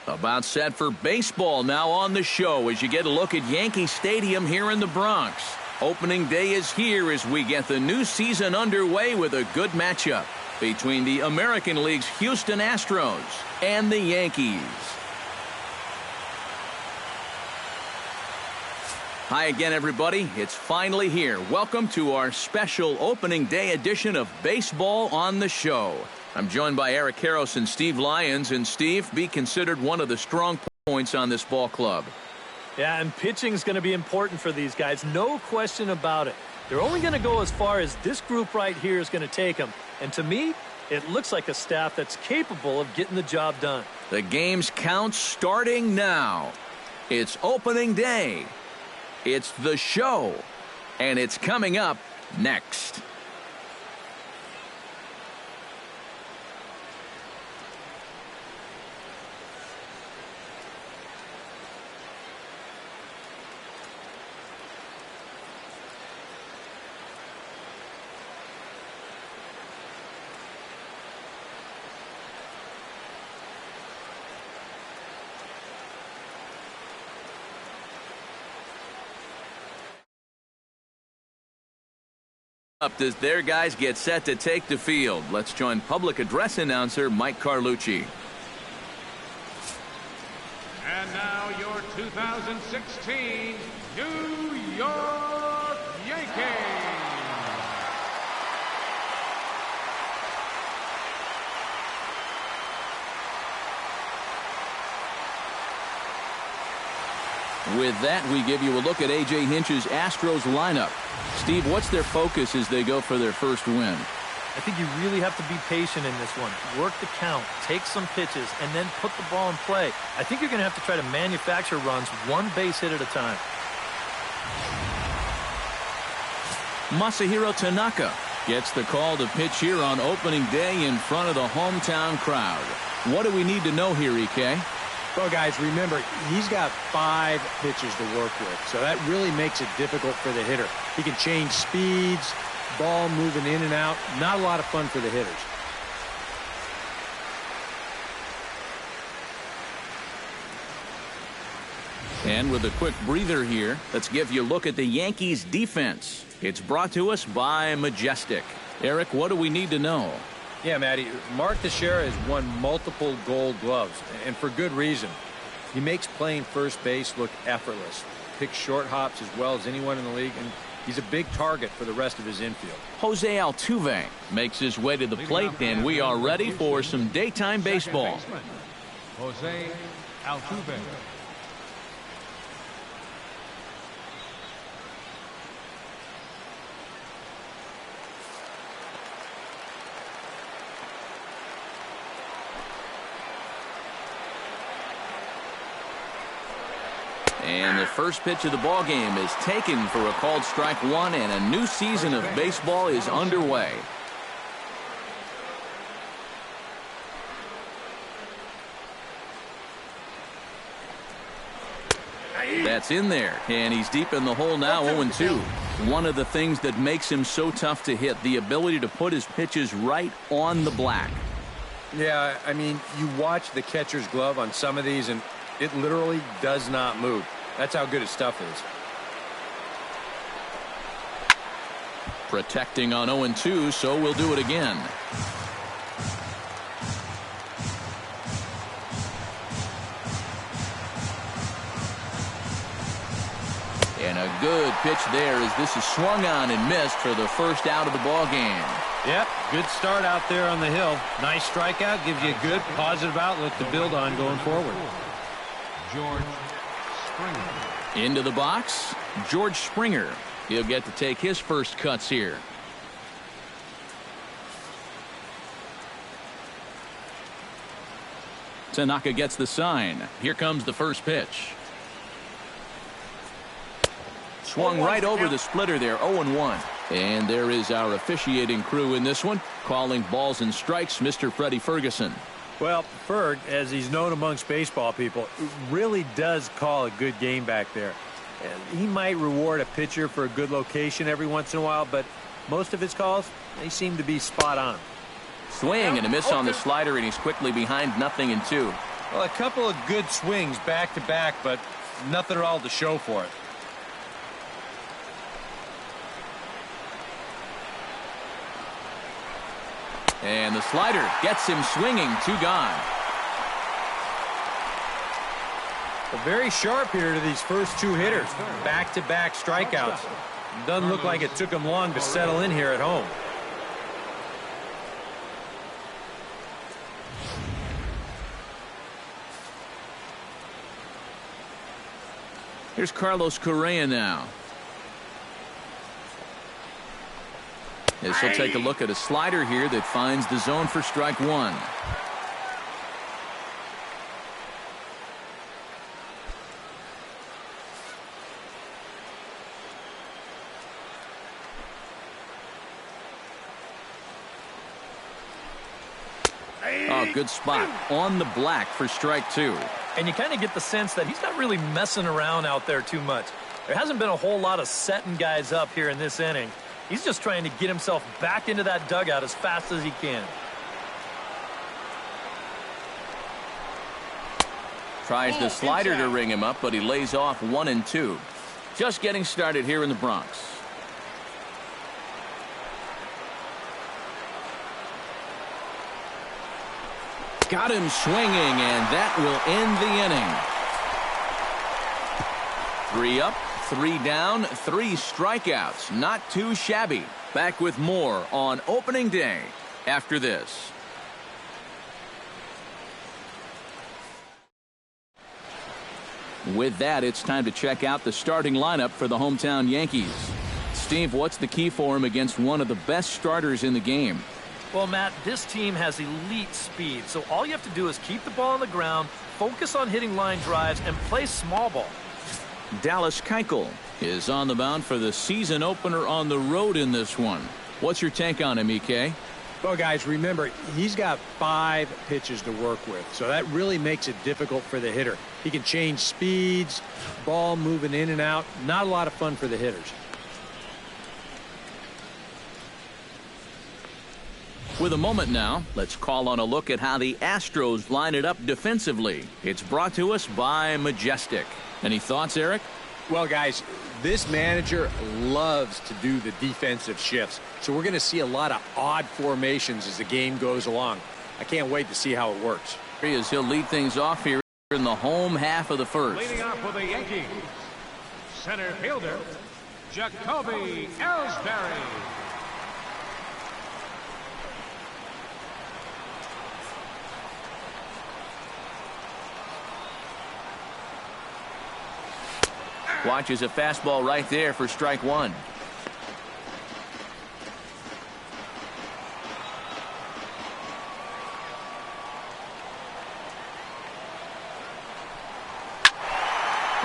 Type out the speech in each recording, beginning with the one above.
About set for baseball now on the show as you get a look at Yankee Stadium here in the Bronx. Opening day is here as we get the new season underway with a good matchup between the American League's Houston Astros and the Yankees. Hi again, everybody. It's finally here. Welcome to our special opening day edition of Baseball on the Show. I'm joined by Eric Karros and Steve Lyons. And Steve, be considered one of the strong points on this ball club. Yeah, and pitching is going to be important for these guys. No question about it. They're only going to go as far as this group right here is going to take them. And to me, it looks like a staff that's capable of getting the job done. The game's count starting now. It's opening day. It's the show. And it's coming up next. Up as their guys get set to take the field. Let's join public address announcer Mike Carlucci. And now your 2016 New York Yankees. With that, we give you a look at A.J. Hinch's Astros lineup. Steve, what's their focus as they go for their first win? I think you really have to be patient in this one. Work the count, take some pitches, and then put the ball in play. I think you're going to have to try to manufacture runs one base hit at a time. Masahiro Tanaka gets the call to pitch here on opening day in front of the hometown crowd. What do we need to know here, EK? Well, guys, remember, he's got 5 pitches to work with, so that really makes it difficult for the hitter. He can change speeds, ball moving in and out. Not a lot of fun for the hitters. And with a quick breather here, let's give you a look at the Yankees defense. It's brought to us by Majestic. Eric, what do we need to know? Yeah, Matty, Mark Teixeira has won multiple gold gloves, and for good reason. He makes playing first base look effortless, picks short hops as well as anyone in the league, and he's a big target for the rest of his infield. Jose Altuve makes his way to the plate, and we are ready for some daytime baseball. Jose Altuve. And the first pitch of the ball game is taken for a called strike one, and a new season of baseball is underway. That's in there, and he's deep in the hole now, 0-2. One of the things that makes him so tough to hit, the ability to put his pitches right on the black. Yeah, I mean, you watch the catcher's glove on some of these, and it literally does not move. That's how good his stuff is. Protecting on 0-2, so we'll do it again. And a good pitch there as this is swung on and missed for the first out of the ball game. Yep, good start out there on the hill. Nice strikeout, gives you a good positive outlook to build on going forward. George Springer. Into the box, George Springer. He'll get to take his first cuts here. Tanaka gets the sign. Here comes the first pitch. Swung right over the splitter there, 0-1. And there is our officiating crew in this one, calling balls and strikes, Mr. Freddie Ferguson. Well, Ferg, as he's known amongst baseball people, really does call a good game back there. He might reward a pitcher for a good location every once in a while, but most of his calls, they seem to be spot on. Swing and a miss on the slider, and he's quickly behind 0-2. Well, a couple of good swings back-to-back, but nothing at all to show for it. And the slider gets him swinging. 2 gone. Well, very sharp here to these first 2 hitters. Back-to-back strikeouts. Doesn't look like it took them long to settle in here at home. Here's Carlos Correa now. As he'll take a look at a slider here that finds the zone for strike 1. Oh, good spot on the black for strike 2. And you kind of get the sense that he's not really messing around out there too much. There hasn't been a whole lot of setting guys up here in this inning. He's just trying to get himself back into that dugout as fast as he can. Tries the slider to ring him up, but he lays off 1 and 2. Just getting started here in the Bronx. Got him swinging, and that will end the inning. 3 up, 3 down, 3 strikeouts. Not too shabby. Back with more on opening day after this. With that, it's time to check out the starting lineup for the hometown Yankees. Steve, what's the key for him against one of the best starters in the game? Well, Matt, this team has elite speed, so all you have to do is keep the ball on the ground, focus on hitting line drives, and play small ball. Dallas Keuchel is on the mound for the season opener on the road in this one. What's your take on him, EK? Well, guys, remember, he's got 5 pitches to work with, so that really makes it difficult for the hitter. He can change speeds, ball moving in and out. Not a lot of fun for the hitters. With a moment now, let's call on a look at how the Astros line it up defensively. It's brought to us by Majestic. Any thoughts, Eric? Well, guys, this manager loves to do the defensive shifts, so we're going to see a lot of odd formations as the game goes along. I can't wait to see how it works. He'll lead things off here in the home half of the first. Leading off for the Yankees, center fielder, Jacoby Ellsbury. Watches a fastball right there for strike 1.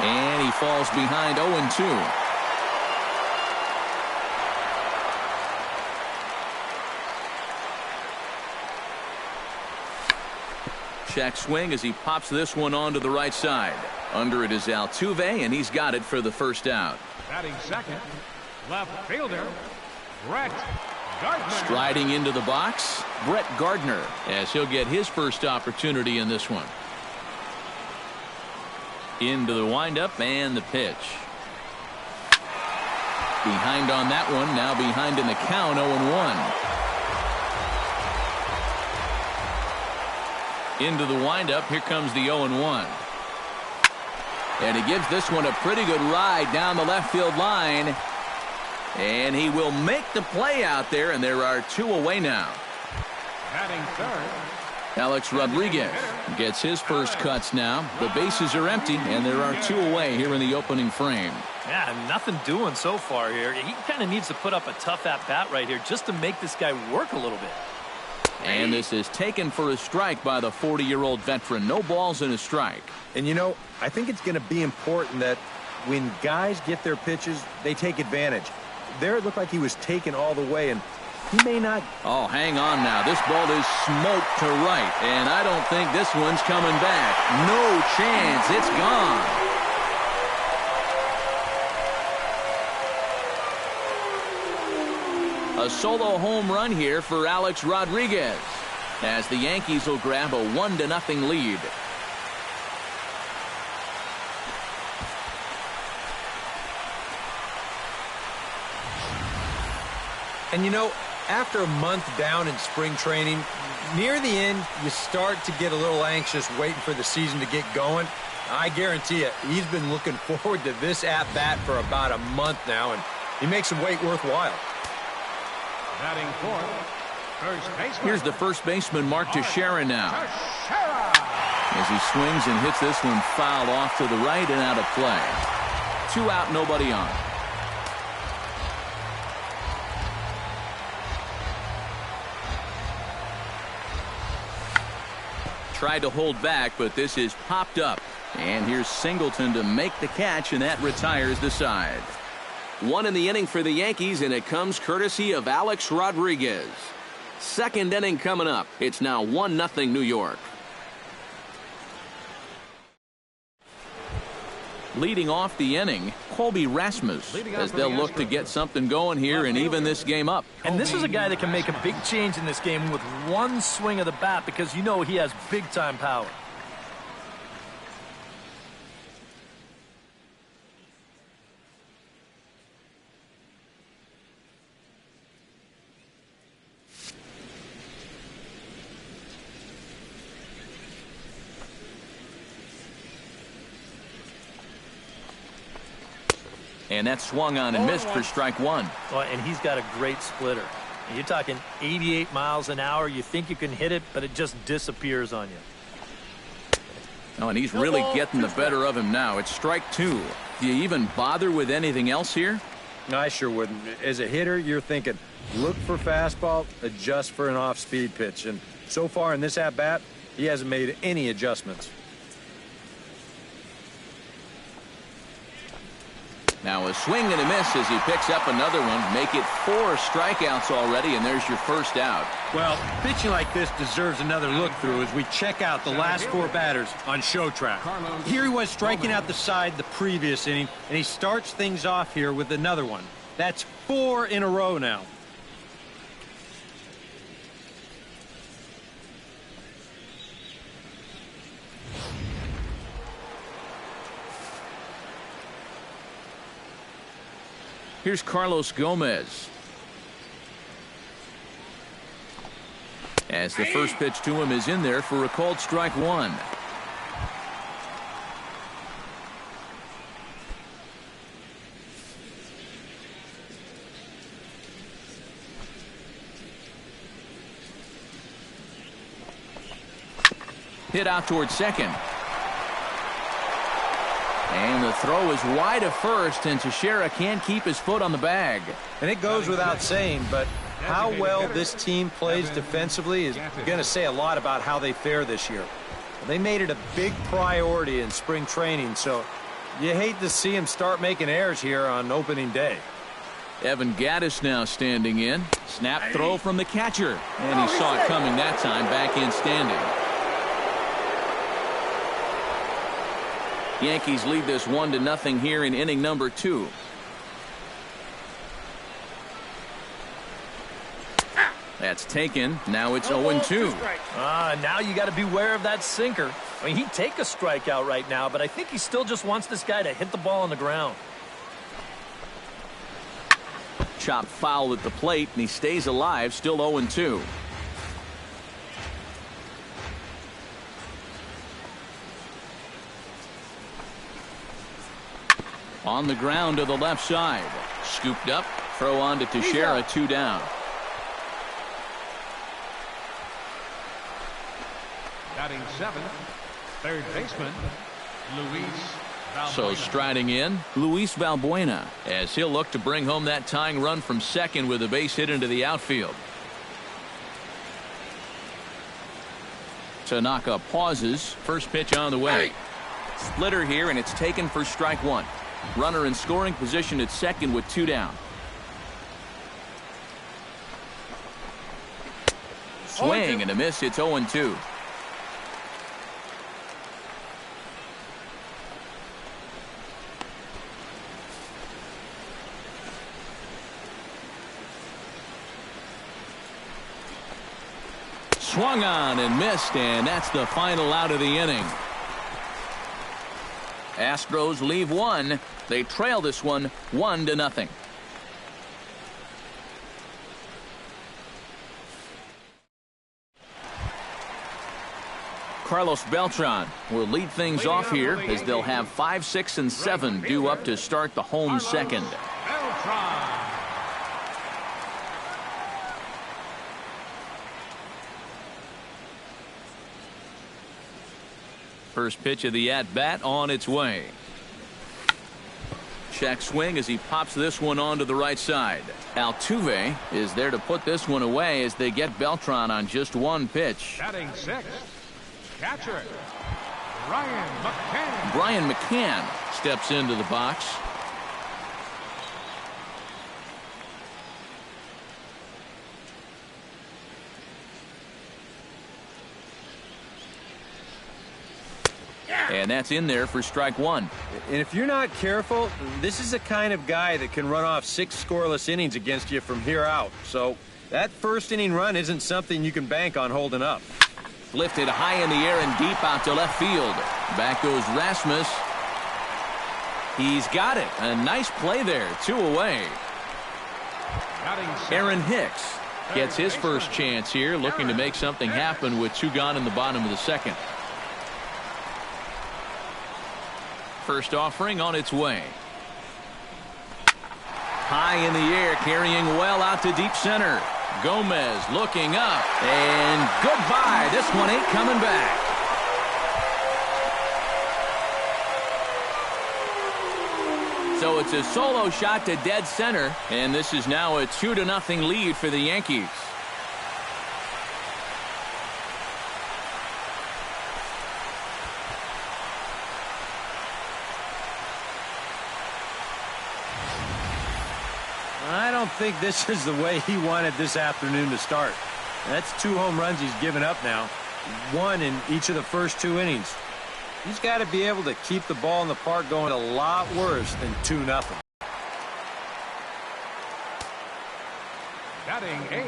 And he falls behind 0-2. Check swing as he pops this one onto the right side. Under it is Altuve, and he's got it for the first out. Batting second, left fielder, Brett Gardner. Striding into the box, Brett Gardner, as he'll get his first opportunity in this one. Into the windup and the pitch. Behind on that one, now behind in the count, 0-1. Into the windup, here comes the 0-1. And he gives this one a pretty good ride down the left field line. And he will make the play out there, and there are 2 away now. Batting third, Alex Rodriguez gets his first cuts now. The bases are empty, and there are 2 away here in the opening frame. Yeah, nothing doing so far here. He kind of needs to put up a tough at-bat right here just to make this guy work a little bit. And this is taken for a strike by the 40-year-old veteran. No balls and a strike. And, you know, I think it's going to be important that when guys get their pitches, they take advantage. There it looked like he was taken all the way, and he may not. Oh, hang on now. This ball is smoked to right, and I don't think this one's coming back. No chance. It's gone. A solo home run here for Alex Rodriguez, as the Yankees will grab a 1-0 lead. And you know, after a month down in spring training, near the end, you start to get a little anxious waiting for the season to get going. I guarantee you, he's been looking forward to this at-bat for about a month now, and he makes the wait worthwhile. Batting fourth, first baseman. Here's the first baseman, Mark Teixeira now. Teixeira. As he swings and hits this one foul off to the right and out of play. 2 out, nobody on. Tried to hold back, but this is popped up. And here's Singleton to make the catch, and that retires the side. 1 in the inning for the Yankees, and it comes courtesy of Alex Rodriguez. Second inning coming up. It's now 1-0 New York. Leading off the inning, Colby Rasmus, as they'll look to get something going here and even this game up. And this is a guy that can make a big change in this game with one swing of the bat, because you know he has big-time power. And that swung on and missed for strike 1. Well, and he's got a great splitter. You're talking 88 miles an hour. You think you can hit it, but it just disappears on you. Oh, and he's really getting the better of him now. It's strike 2. Do you even bother with anything else here? No, I sure wouldn't. As a hitter, you're thinking, look for fastball, adjust for an off-speed pitch. And so far in this at-bat, he hasn't made any adjustments. Now a swing and a miss as he picks up another one. Make it 4 strikeouts already, and there's your first out. Well, pitching like this deserves another look through as we check out the last 4 batters on show track. Here he was striking out the side the previous inning, and he starts things off here with another one. That's 4 in a row now. Here's Carlos Gomez. As the first pitch to him is in there for a called strike 1. Hit out towards second. And the throw is wide of first, and Teixeira can't keep his foot on the bag. And it goes without saying, but how well this team plays defensively is going to say a lot about how they fare this year. They made it a big priority in spring training, so you hate to see them start making errors here on opening day. Evan Gattis now standing in. Snap throw from the catcher, and he saw it coming that time, back in standing. Yankees lead this 1-0 here in inning number 2. That's taken. Now it's 0-2. Now you got to beware of that sinker. I mean, he'd take a strikeout right now, but I think he still just wants this guy to hit the ball on the ground. Chop foul at the plate, and he stays alive, still 0-2. On the ground to the left side. Scooped up. Throw on to Teixeira. 2 down. Batting 7th, third baseman, Luis Valbuena. So striding in, Luis Valbuena, as he'll look to bring home that tying run from second with a base hit into the outfield. Tanaka pauses. First pitch on the way. Splitter here, and it's taken for strike 1. Runner in scoring position at second with 2 down. Swing and a miss. It's 0-2. Swung on and missed, and that's the final out of the inning. Astros leave 1. They trail this one 1-0. Carlos Beltran will lead things off here as they'll have 5, 6, and 7 due up to start the home second. First pitch of the at-bat on its way. Check swing as he pops this one onto the right side. Altuve is there to put this one away as they get Beltran on just one pitch. Batting sixth, catcher, McCann. Brian McCann steps into the box. And that's in there for strike one. And if you're not careful, this is the kind of guy that can run off 6 scoreless innings against you from here out. So that first inning run isn't something you can bank on holding up. Lifted high in the air and deep out to left field. Back goes Rasmus. He's got it. A nice play there. 2 away. Aaron Hicks gets his first chance here, looking to make something happen with 2 gone in the bottom of the second. First offering on its way. High in the air, carrying well out to deep center. Gomez looking up, and goodbye. This one ain't coming back. So it's a solo shot to dead center, and this is now a 2-0 lead for the Yankees. I don't think this is the way he wanted this afternoon to start. That's 2 home runs he's given up now. 1 in each of the first 2 innings. He's got to be able to keep the ball in the park going a lot worse than 2-0. Batting 8.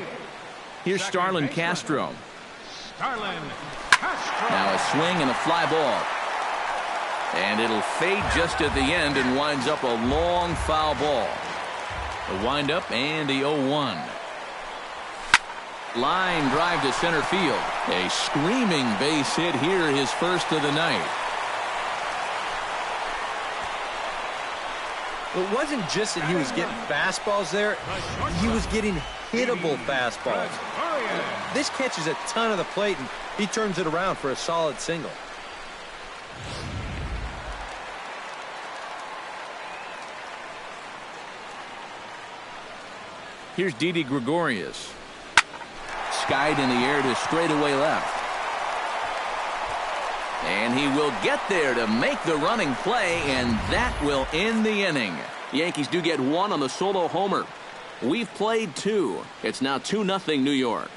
Here's Starlin Castro. Starlin Castro. Now a swing and a fly ball. And it'll fade just at the end and winds up a long foul ball. The windup and the 0-1. Line drive to center field. A screaming base hit here, his first of the night. It wasn't just that he was getting fastballs there. He was getting hittable fastballs. This catches a ton of the plate, and he turns it around for a solid single. Here's Didi Gregorius. Skied in the air to straightaway left. And he will get there to make the running play, and that will end the inning. Yankees do get 1 on the solo homer. We've played 2. It's now 2-0 New York.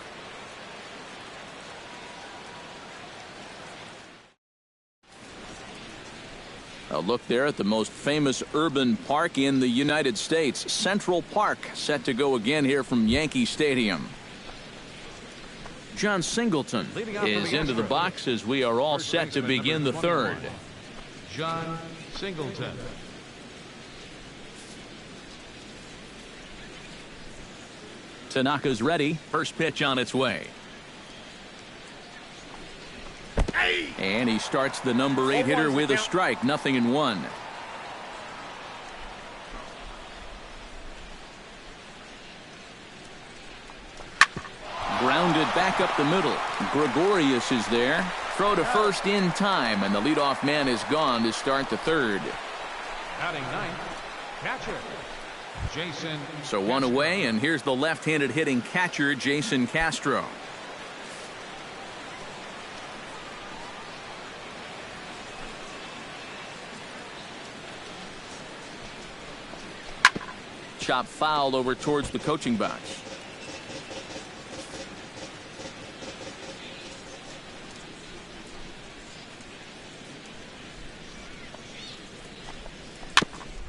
A look there at the most famous urban park in the United States. Central Park set to go again here from Yankee Stadium. John Singleton is into the box as we are all set to begin the third. John Singleton. Tanaka's ready. First pitch on its way. And he starts the number 8 hitter with a strike. 0-1. Grounded back up the middle. Gregorius is there. Throw to first in time, and the leadoff man is gone to start the third. Batting 9th, catcher Jason. So 1 away, and here's the left-handed hitting catcher, Jason Castro. Chop foul over towards the coaching box.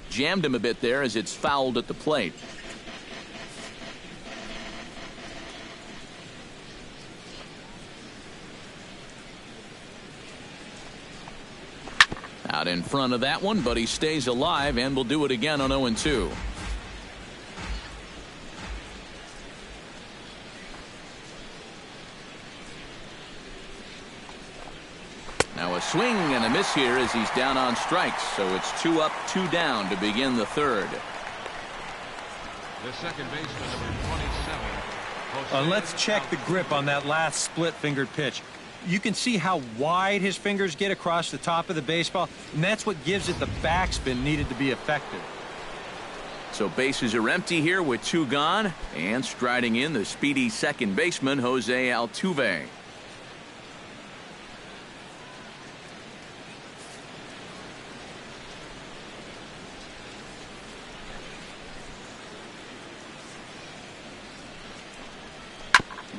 Jammed him a bit there as it's fouled at the plate. Out in front of that one, but he stays alive and will do it again on 0-2. Now a swing and a miss here as he's down on strikes. So it's 2 up, 2 down to begin the third. The second baseman, number 27. Let's check the grip on that last split-fingered pitch. You can see how wide his fingers get across the top of the baseball, and that's what gives it the backspin needed to be effective. So bases are empty here with 2 gone, and striding in the speedy second baseman, Jose Altuve.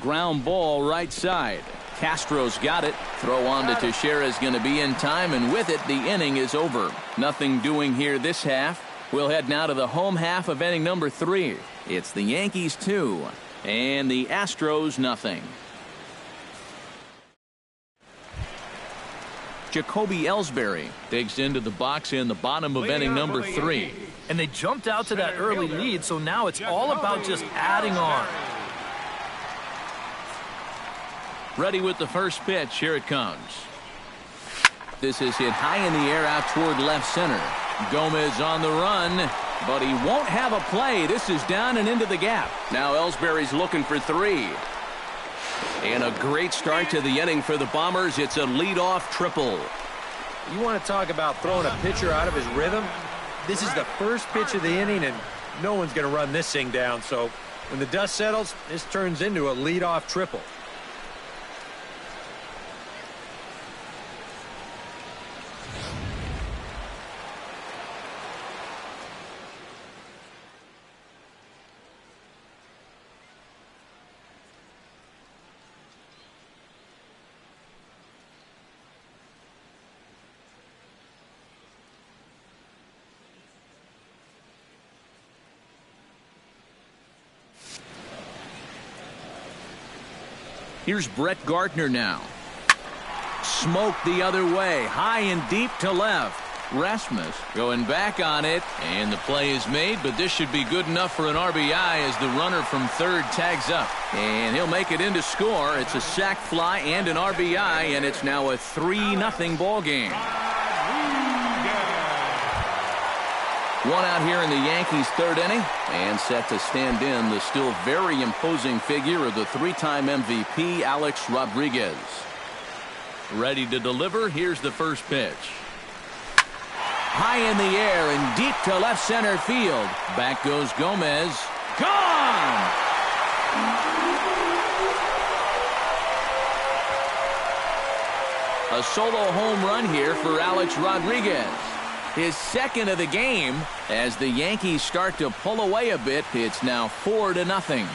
Ground ball right side. Castro's got it. Throw on to Teixeira is going to be in time, and with it, the inning is over. Nothing doing here this half. We'll head now to the home half of inning number 3. It's the Yankees 2 and the Astros nothing. Jacoby Ellsbury digs into the box in the bottom of inning number 3. And they jumped out to that early lead, so now it's all about just adding on. Ready with the first pitch. Here it comes. This is hit high in the air out toward left center. Gomez on the run, but he won't have a play. This is down and into the gap. Now Ellsbury's looking for 3. And a great start to the inning for the Bombers. It's a leadoff triple. You want to talk about throwing a pitcher out of his rhythm? This is the first pitch of the inning, and no one's going to run this thing down. So when the dust settles, this turns into a leadoff triple. Here's Brett Gardner now. Smoke the other way, high and deep to left. Rasmus going back on it, and the play is made, but this should be good enough for an RBI as the runner from third tags up. And he'll make it in to score. It's a sac fly and an RBI, and it's now a 3-0 ball game. 1 out here in the Yankees' third inning, and set to stand in the still very imposing figure of the 3-time MVP, Alex Rodriguez. Ready to deliver. Here's the first pitch. High in the air and deep to left center field. Back goes Gomez. Gone! A solo home run here for Alex Rodriguez. His second of the game as the Yankees start to pull away a bit. It's now 4-0.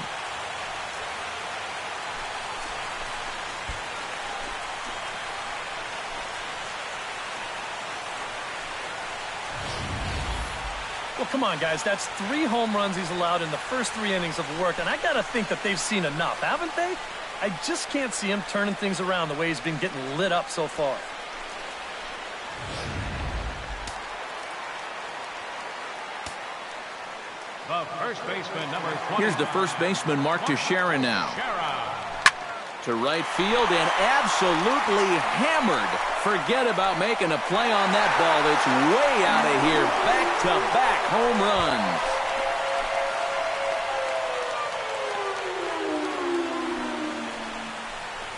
Well, come on, guys. That's 3 home runs he's allowed in the first 3 innings of work, and I got to think that they've seen enough, haven't they? I just can't see him turning things around the way he's been getting lit up so far. The first baseman, number 20. Here's the first baseman, Mark Teixeira now. To right field and absolutely hammered. Forget about making a play on that ball. It's way out of here. Back-to-back home runs.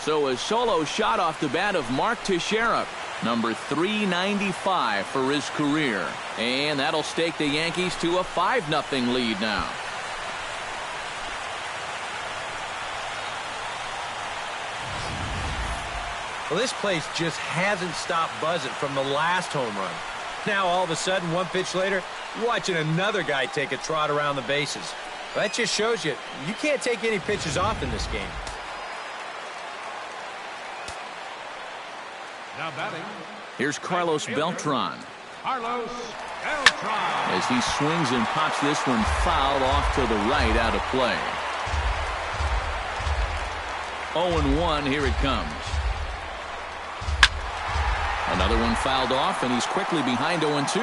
So a solo shot off the bat of Mark Teixeira. Number 395 for his career. And that'll stake the Yankees to a 5-0 lead now. Well, this place just hasn't stopped buzzing from the last home run. Now, all of a sudden, 1 pitch later, you're watching another guy take a trot around the bases. Well, that just shows you can't take any pitches off in this game. Now batting. Here's Carlos Beltran. Carlos Beltran. As he swings and pops this one fouled off to the right, out of play. 0-1, here it comes. Another one fouled off, and he's quickly behind 0-2.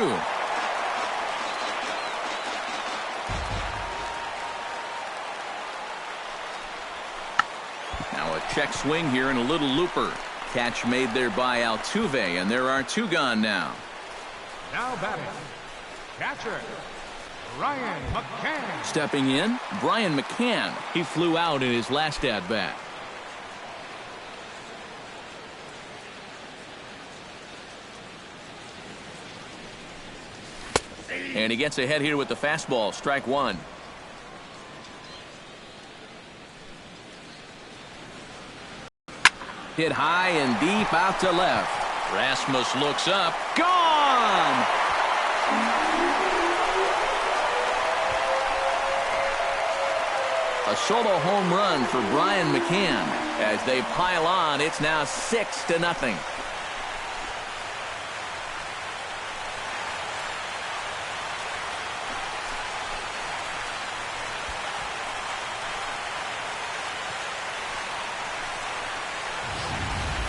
Now a check swing here and a little looper. Catch made there by Altuve, and there are 2 gone now. Now batting, catcher, Ryan McCann. Stepping in, Brian McCann. He flew out in his last at-bat. And he gets ahead here with the fastball. Strike 1. Hit high and deep out to left. Rasmus looks up. Gone! A solo home run for Brian McCann. As they pile on, it's now 6-0.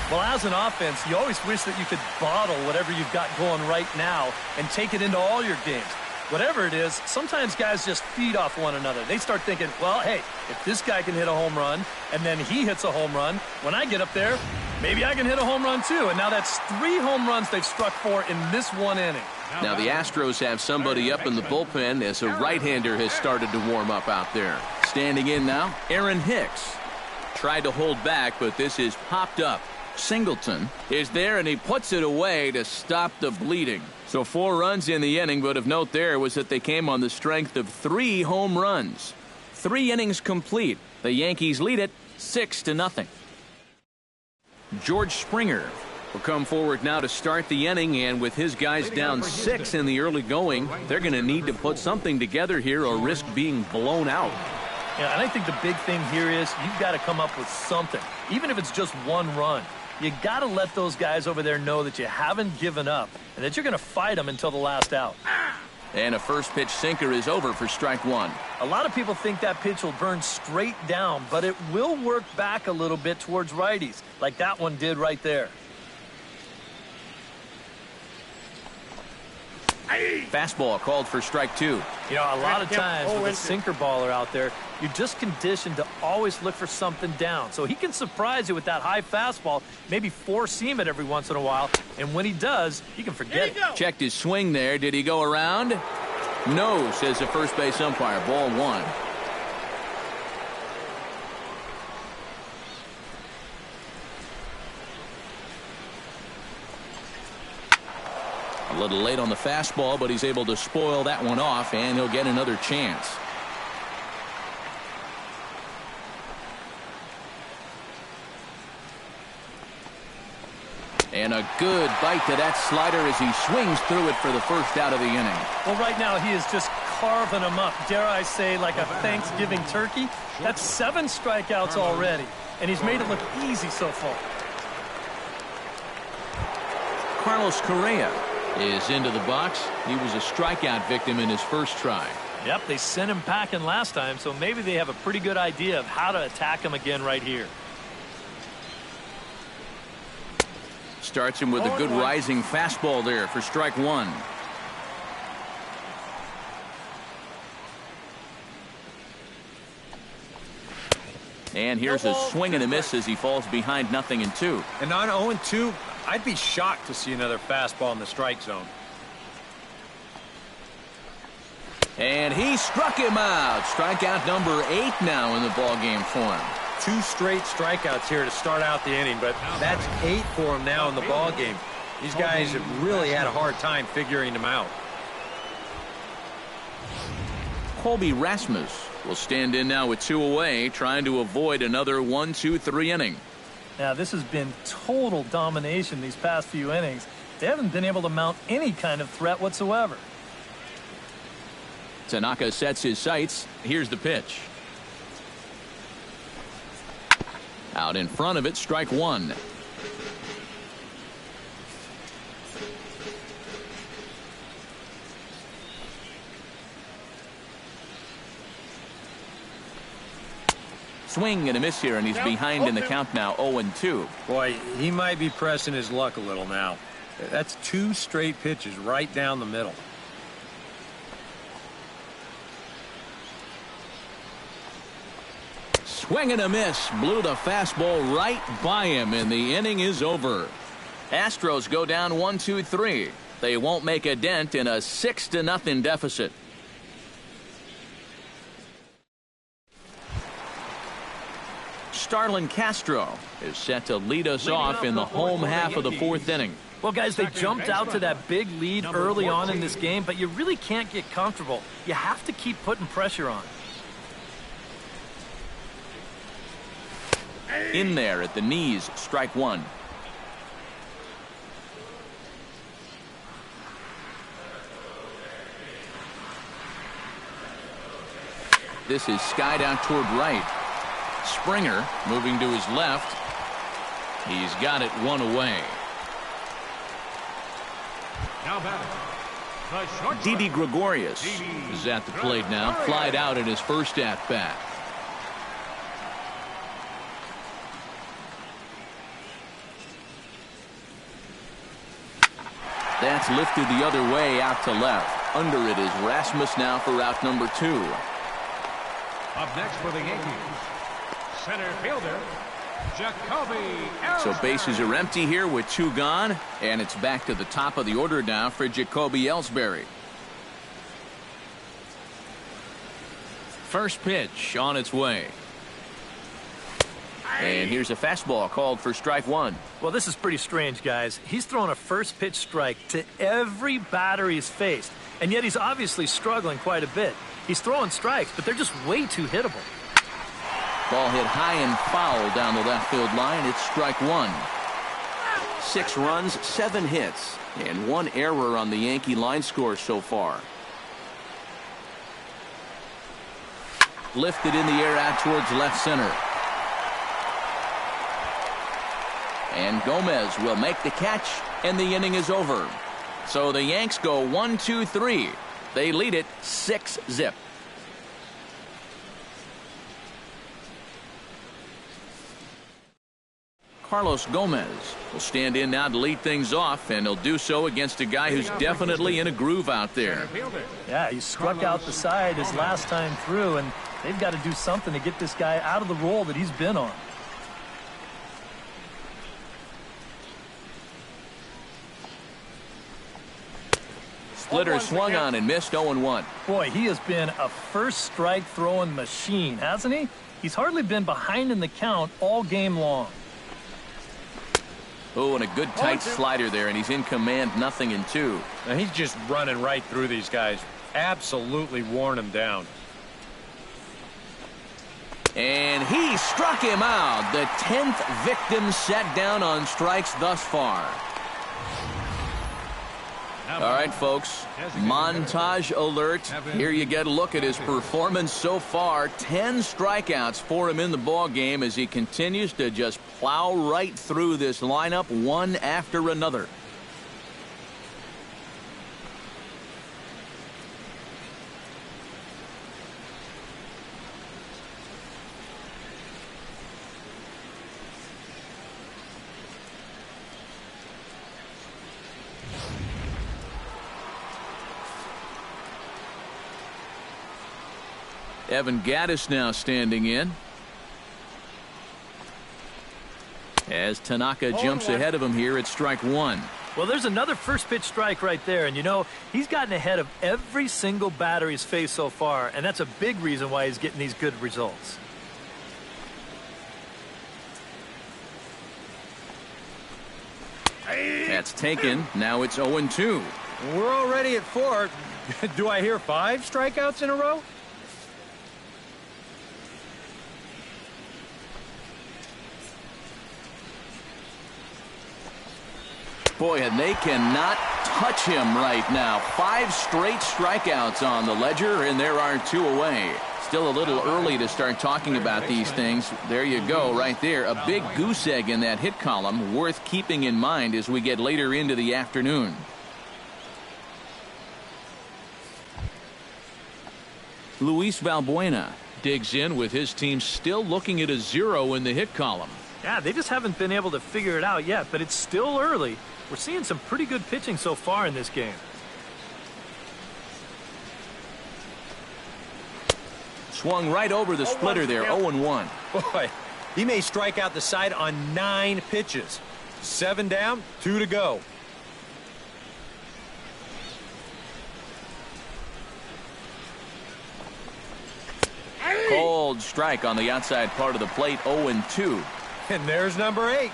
Well, as an offense, you always wish that you could bottle whatever you've got going right now and take it into all your games. Whatever it is, sometimes guys just feed off one another. They start thinking, well, hey, if this guy can hit a home run and then he hits a home run, when I get up there, maybe I can hit a home run too. And now that's 3 home runs they've struck for in this 1 inning. Now the Astros have somebody up in the bullpen as a right-hander has started to warm up out there. Standing in now, Aaron Hicks. Tried to hold back, but this is popped up. Singleton is there, and he puts it away to stop the bleeding. So 4 runs in the inning, but of note there was that they came on the strength of 3 home runs. 3 innings complete. The Yankees lead it 6-0. George Springer will come forward now to start the inning, and with his guys down 6 in the early going, they're going to need to put something together here or risk being blown out. Yeah, and I think the big thing here is you've got to come up with something, even if it's just 1 run. You got to let those guys over there know that you haven't given up and that you're going to fight them until the last out. And a first pitch sinker is over for strike 1. A lot of people think that pitch will burn straight down, but it will work back a little bit towards righties, like that one did right there. Fastball called for strike 2. You know, a lot of times with a sinker baller out there, you're just conditioned to always look for something down. So he can surprise you with that high fastball, maybe 4-seam it every once in a while, and when he does, you can forget it. Checked his swing there. Did he go around? No, says the first base umpire. Ball 1. A little late on the fastball, but he's able to spoil that one off, and he'll get another chance. And a good bite to that slider as he swings through it for the first out of the inning. Well, right now he is just carving them up, dare I say, like a Thanksgiving turkey. That's 7 strikeouts already, and he's made it look easy so far. Carlos Correa is into the box. He was a strikeout victim in his first try. Yep, they sent him packing last time, so maybe they have a pretty good idea of how to attack him again right here. Starts him with a good rising fastball there for strike 1. And here's a swing and a miss as he falls behind 0-2. And on 0-2, I'd be shocked to see another fastball in the strike zone. And he struck him out. Strikeout number 8 now in the ballgame for him. 2 straight strikeouts here to start out the inning, but that's 8 for him now in the ballgame. These guys have really had a hard time figuring them out. Colby Rasmus will stand in now with 2 away, trying to avoid another 1-2-3 inning. Now, this has been total domination these past few innings. They haven't been able to mount any kind of threat whatsoever. Tanaka sets his sights. Here's the pitch. Out in front of it, strike 1. Swing and a miss here, and he's behind in the count now, 0-2. Boy, he might be pressing his luck a little now. That's 2 straight pitches right down the middle. Swing and a miss. Blew the fastball right by him, and the inning is over. Astros go down 1-2-3. They won't make a dent in a 6-0 deficit. Starlin Castro is set to lead us off in the home half of the fourth inning. Well, guys, they jumped out to that big lead early on in this game, but you really can't get comfortable. You have to keep putting pressure on. In there at the knees, strike one. This is skied out toward right. Springer moving to his left. He's got it one away. Didi Gregorius is at the plate now. Flied out in his first at-bat. That's lifted the other way out to left. Under it is Rasmus now for out number 2. Up next for the Yankees, center fielder, So bases are empty here with 2 gone, and it's back to the top of the order now for Jacoby Ellsbury. First pitch on its way. And here's a fastball called for strike one. Well, this is pretty strange, guys. He's thrown a first pitch strike to every batter he's faced, and yet he's obviously struggling quite a bit. He's throwing strikes, but they're just way too hittable. Ball hit high and foul down the left field line. It's strike one. 6 runs, 7 hits, and 1 error on the Yankee line score so far. Lifted in the air out towards left center. And Gomez will make the catch, and the inning is over. So the Yanks go 1-2-3. They lead it 6-0. Carlos Gomez will stand in now to lead things off, and he'll do so against a guy who's definitely in a groove out there. Yeah, he struck out the side his last time through, and they've got to do something to get this guy out of the role that he's been on. Splitter swung on and missed 0-1. Boy, he has been a first strike throwing machine, hasn't he? He's hardly been behind in the count all game long. Oh, and a good tight slider there, and he's in command, 0-2. Now he's just running right through these guys. Absolutely worn them down. And he struck him out. The 10th victim set down on strikes thus far. All right, folks, montage alert. Here you get a look at his performance so far. 10 strikeouts for him in the ball game as he continues to just plow right through this lineup one after another. Evan Gattis now standing in as Tanaka jumps ahead of him here at strike one. Well, there's another first pitch strike right there, and you know he's gotten ahead of every single batter he's faced so far, and that's a big reason why he's getting these good results. That's taken. Now it's 0-2. We're already at 4. Do I hear 5 strikeouts in a row? Boy, and they cannot touch him right now. 5 straight strikeouts on the ledger, and there are 2 away. Still a little early to start talking about these things. There you go, right there. A big goose egg in that hit column, worth keeping in mind as we get later into the afternoon. Luis Valbuena digs in with his team still looking at a 0 in the hit column. Yeah, they just haven't been able to figure it out yet, but it's still early. We're seeing some pretty good pitching so far in this game. Swung right over the splitter there, 0-1. Boy, he may strike out the side on 9 pitches. 7 down, 2 to go. Cold strike on the outside part of the plate, 0-2. And there's number 8.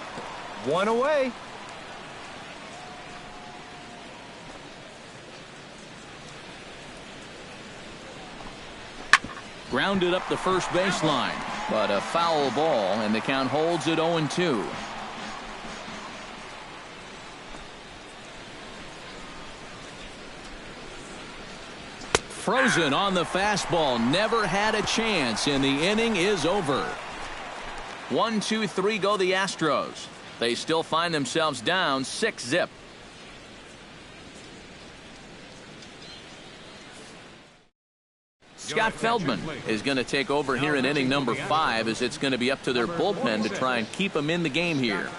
1 away. Grounded up the first baseline, but a foul ball, and the count holds at 0-2. Frozen on the fastball, never had a chance, and the inning is over. 1-2-3 go the Astros. They still find themselves down 6-zip. Scott Feldman is going to take over here in inning number 5, as it's going to be up to their bullpen to try and keep them in the game here.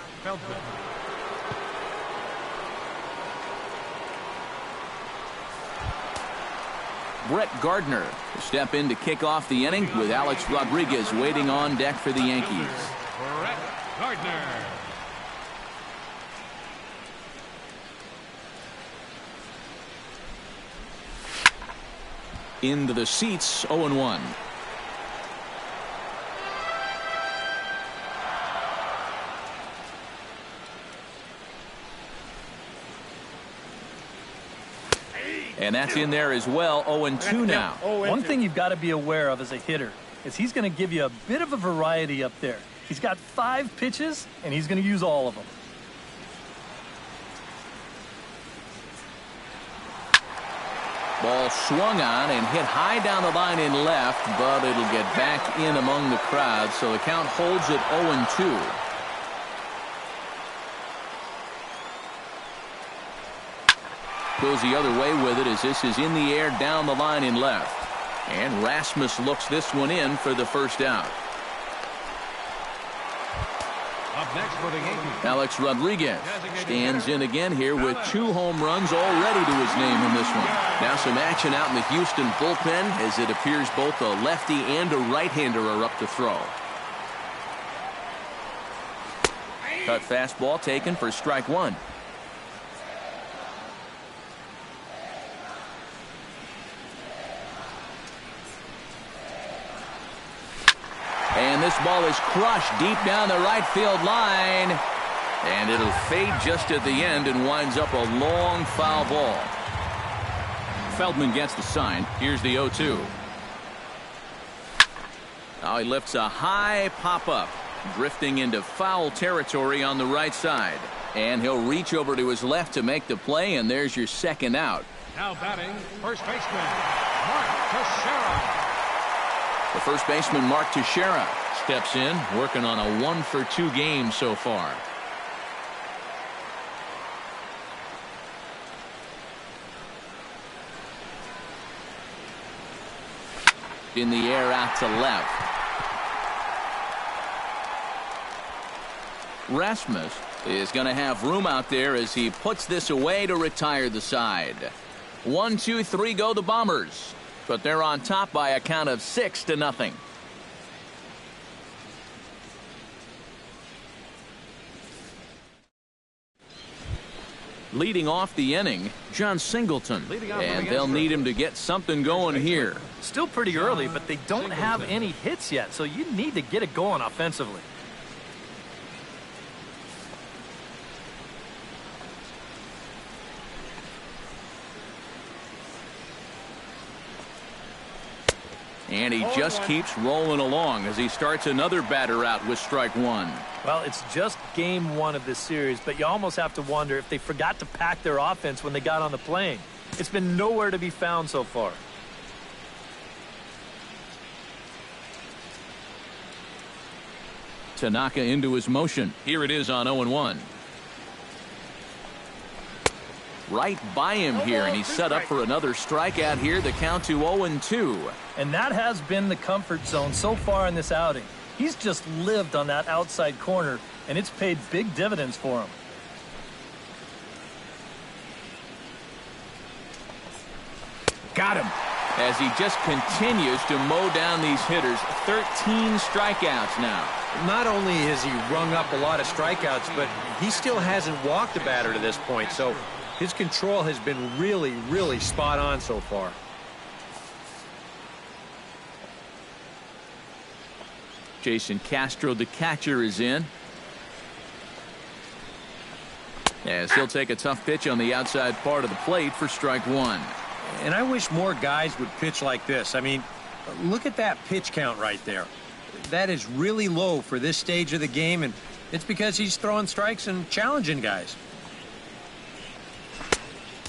Brett Gardner to step in to kick off the inning, with Alex Rodriguez waiting on deck for the Yankees. Brett Gardner. Into the seats, 0-1. And that's in there as well, 0-2 now. One thing you've got to be aware of as a hitter is he's going to give you a bit of a variety up there. He's got 5 pitches, and he's going to use all of them. Ball swung on and hit high down the line in left, but it'll get back in among the crowd, so the count holds at 0-2. Goes the other way with it, as this is in the air down the line in left. And Rasmus looks this one in for the first out. Up next for the Yankees, Alex Rodriguez stands in again here with 2 home runs already to his name in this one. Now some action out in the Houston bullpen, as it appears both a lefty and a right-hander are up to throw. Cut fastball taken for strike 1. And this ball is crushed deep down the right field line. And it'll fade just at the end and winds up a long foul ball. Feldman gets the sign. Here's the 0-2. Now he lifts a high pop-up, drifting into foul territory on the right side. And he'll reach over to his left to make the play, and there's your second out. now batting, first baseman, Mark Teixeira. The first baseman, Mark Teixeira, steps in, working on a 1-for-2 game so far. In the air out to left. Rasmus is going to have room out there as he puts this away to retire the side. 1, 2, 3 go the Bombers, but they're on top by a count of 6-0. Leading off the inning, John Singleton, and they'll need him to get something going here. Still pretty early, but they don't have any hits yet, so you need to get it going offensively. And he just keeps rolling along as he starts another batter out with strike one. Well, it's just game one of this series, but you almost have to wonder if they forgot to pack their offense when they got on the plane. It's been nowhere to be found so far. Tanaka into his motion. Here it is on 0-1. Right by him here, and he's set up for another strikeout here. The count to 0-2. And that has been the comfort zone so far in this outing. He's just lived on that outside corner, and it's paid big dividends for him. Got him. as he just continues to mow down these hitters. 13 strikeouts now. Not only has he rung up a lot of strikeouts, but he still hasn't walked a batter to this point. So his control has been really, really spot on so far. Jason Castro, the catcher, is in. As he'll take a tough pitch on the outside part of the plate for strike one. And I wish more guys would pitch like this. I mean, look at that pitch count right there. That is really low for this stage of the game, and it's because he's throwing strikes and challenging guys.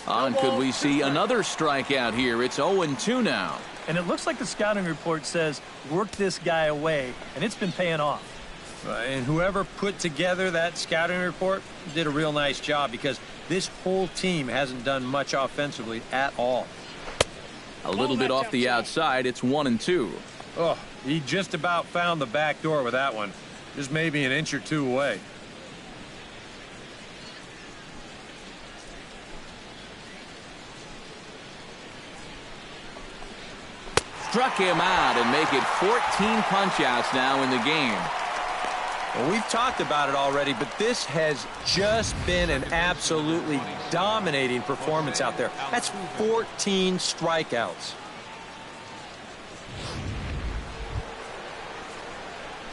And could we see another strikeout here? It's 0-2 now. And it looks like the scouting report says work this guy away, and it's been paying off. And whoever put together that scouting report did a real nice job, because this whole team hasn't done much offensively at all. A little bit off the outside. It's 1-2. Oh, he just about found the back door with that one. Just maybe an inch or two away. Struck him out and make it 14 punch-outs now in the game. Well, we've talked about it already, but this has just been an absolutely dominating performance out there. That's 14 strikeouts.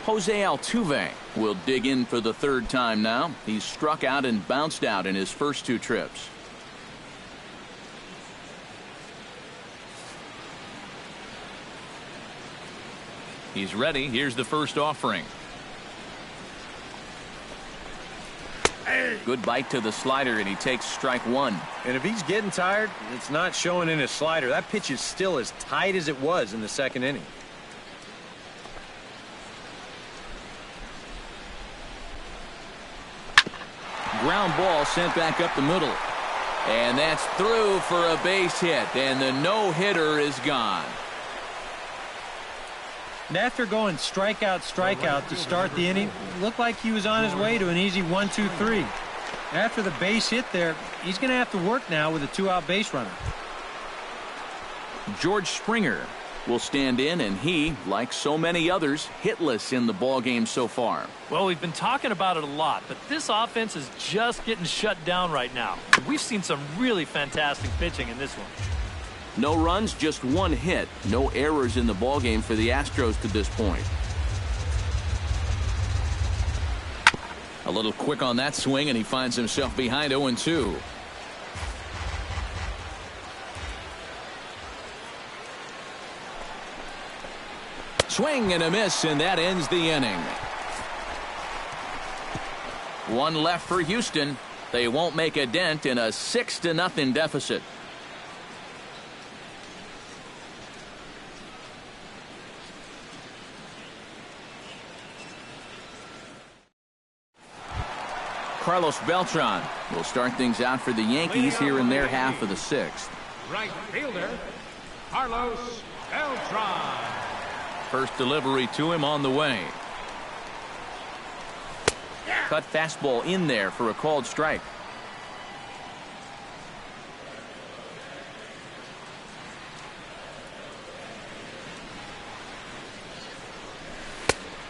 Jose Altuve will dig in for the third time now. He's struck out and bounced out in his first two trips. He's ready. Here's the first offering. Good bite to the slider, and he takes strike one. And if he's getting tired, it's not showing in his slider. That pitch is still as tight as it was in the second inning. Ground ball sent back up the middle. And that's through for a base hit, and the no-hitter is gone. And after going strikeout to start the inning, it looked like he was on his way to an easy 1-2-3. After the base hit there, he's going to have to work now with a two-out base runner. George Springer will stand in, and he, like so many others, hitless in the ballgame so far. Well, we've been talking about it a lot, but this offense is just getting shut down right now. We've seen some really fantastic pitching in this one. No runs, just one hit. No errors in the ballgame for the Astros to this point. A little quick on that swing, and he finds himself behind 0-2. Swing and a miss, and that ends the inning. One left for Houston. They won't make a dent in a 6-0 deficit. Carlos Beltran will start things out for the Yankees here in their half of the sixth. Right fielder, Carlos Beltran. First delivery to him on the way. Cut fastball in there for a called strike.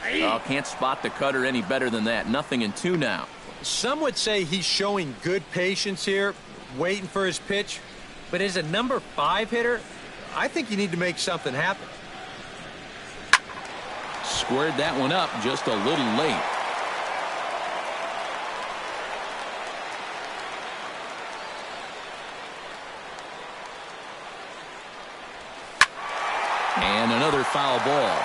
Oh, can't spot the cutter any better than that. 0-2 now. Some would say he's showing good patience here, waiting for his pitch. But as a number 5 hitter, I think you need to make something happen. Squared that one up just a little late. And another foul ball.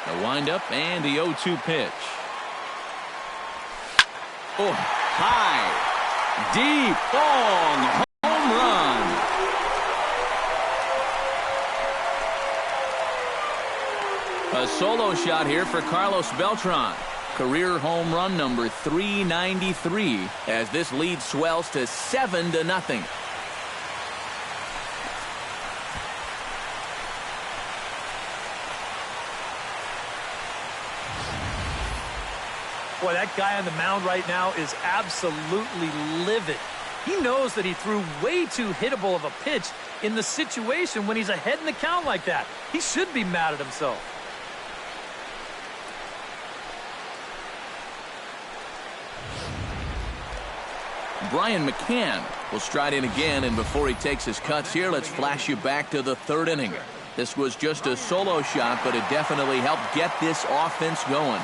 The windup and the 0-2 pitch. Oh, high, deep, long, home run. A solo shot here for Carlos Beltran. Career home run number 393 as this lead swells to 7-0. Boy, that guy on the mound right now is absolutely livid. He knows that he threw way too hittable of a pitch in the situation when he's ahead in the count like that. He should be mad at himself. Brian McCann will stride in again, and before he takes his cuts here, let's flash you back to the third inning. This was just a solo shot, but it definitely helped get this offense going.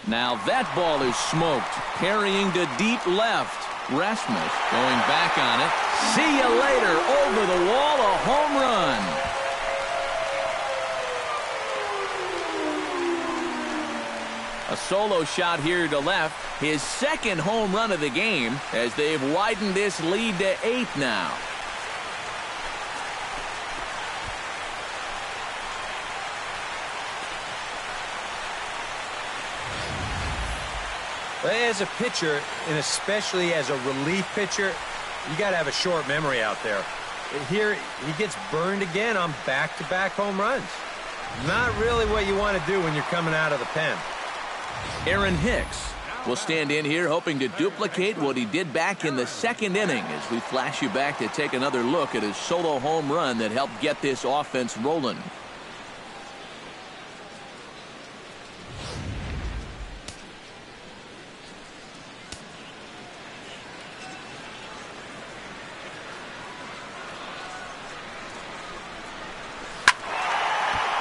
Now that ball is smoked, carrying to deep left. Rasmus going back on it. See you later. Over the wall, a home run. A solo shot here to left. His second home run of the game as they've widened this lead to 8 now. As a pitcher, and especially as a relief pitcher, you got to have a short memory out there. Here, he gets burned again on back-to-back home runs. Not really what you want to do when you're coming out of the pen. Aaron Hicks will stand in here hoping to duplicate what he did back in the second inning as we flash you back to take another look at his solo home run that helped get this offense rolling.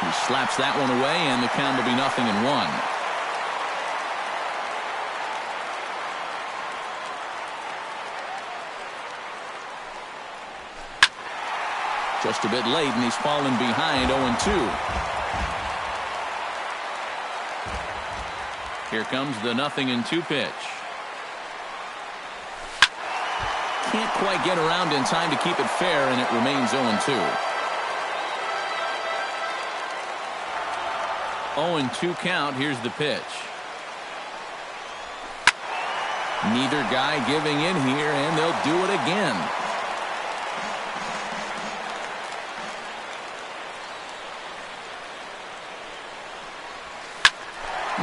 He slaps that one away, and the count will be 0-1. Just a bit late, and he's fallen behind 0-2. Here comes the 0-2 pitch. Can't quite get around in time to keep it fair, and it remains 0-2. 0-2 count. Here's the pitch. Neither guy giving in here, and they'll do it again.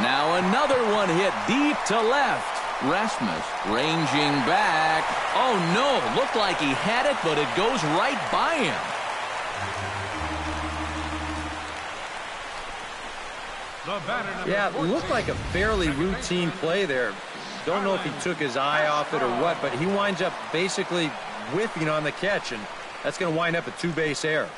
Now another one hit deep to left. Rasmus ranging back. Oh no, looked like he had it, but it goes right by him. Yeah, it looked like a fairly routine play there. Don't know if he took his eye off it or what, but he winds up basically whiffing on the catch, and that's going to wind up a two-base error.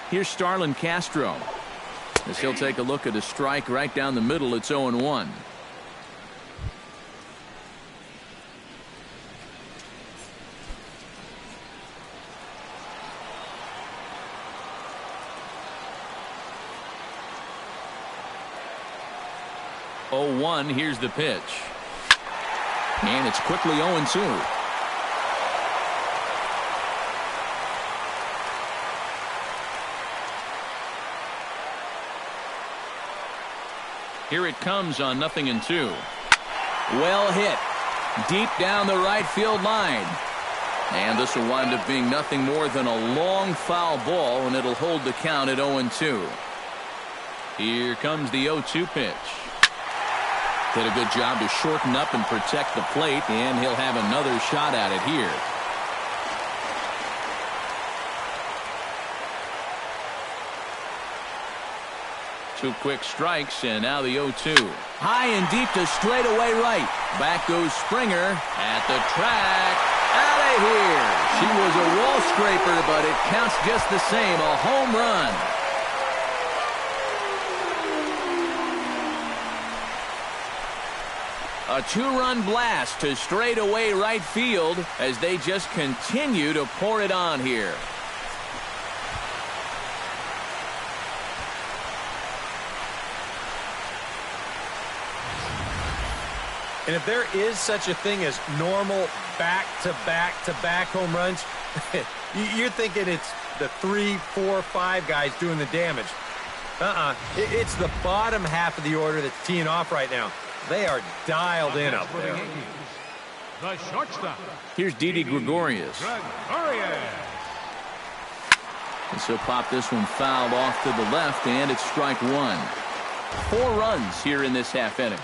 Here's Starlin Castro. As he'll take a look at a strike right down the middle. It's 0-1. Here's the pitch. And it's quickly 0-2. Here it comes on 0-2. Well hit. Deep down the right field line. And this will wind up being nothing more than a long foul ball, and it'll hold the count at 0-2. Here comes the 0-2 pitch. Did a good job to shorten up and protect the plate, and he'll have another shot at it here. Two quick strikes, and now the 0-2. High and deep to straightaway right. Back goes Springer at the track. Out of here. She was a wall scraper, but it counts just the same. A home run. A two-run blast to straightaway right field as they just continue to pour it on here. And if there is such a thing as normal back-to-back-to-back home runs, you're thinking it's the 3, 4, 5 guys doing the damage. It's the bottom half of the order that's teeing off right now. They are dialed in up there. The shortstop. Here's Didi Gregorius. And so pop this one fouled off to the left, and it's strike one. 4 runs here in this half inning.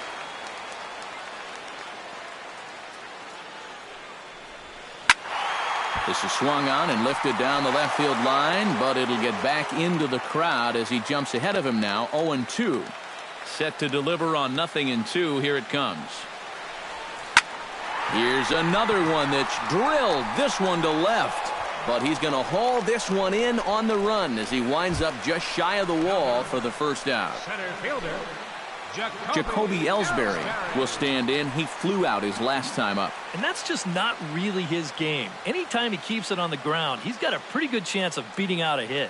This is swung on and lifted down the left field line, but it'll get back into the crowd as he jumps ahead of him now. 0-2. Set to deliver on 0-2. Here it comes. Here's another one that's drilled. This one to left. But he's going to haul this one in on the run as he winds up just shy of the wall for the first out. Center fielder, Jacoby Ellsbury will stand in. He flew out his last time up. And that's just not really his game. Anytime he keeps it on the ground, he's got a pretty good chance of beating out a hit.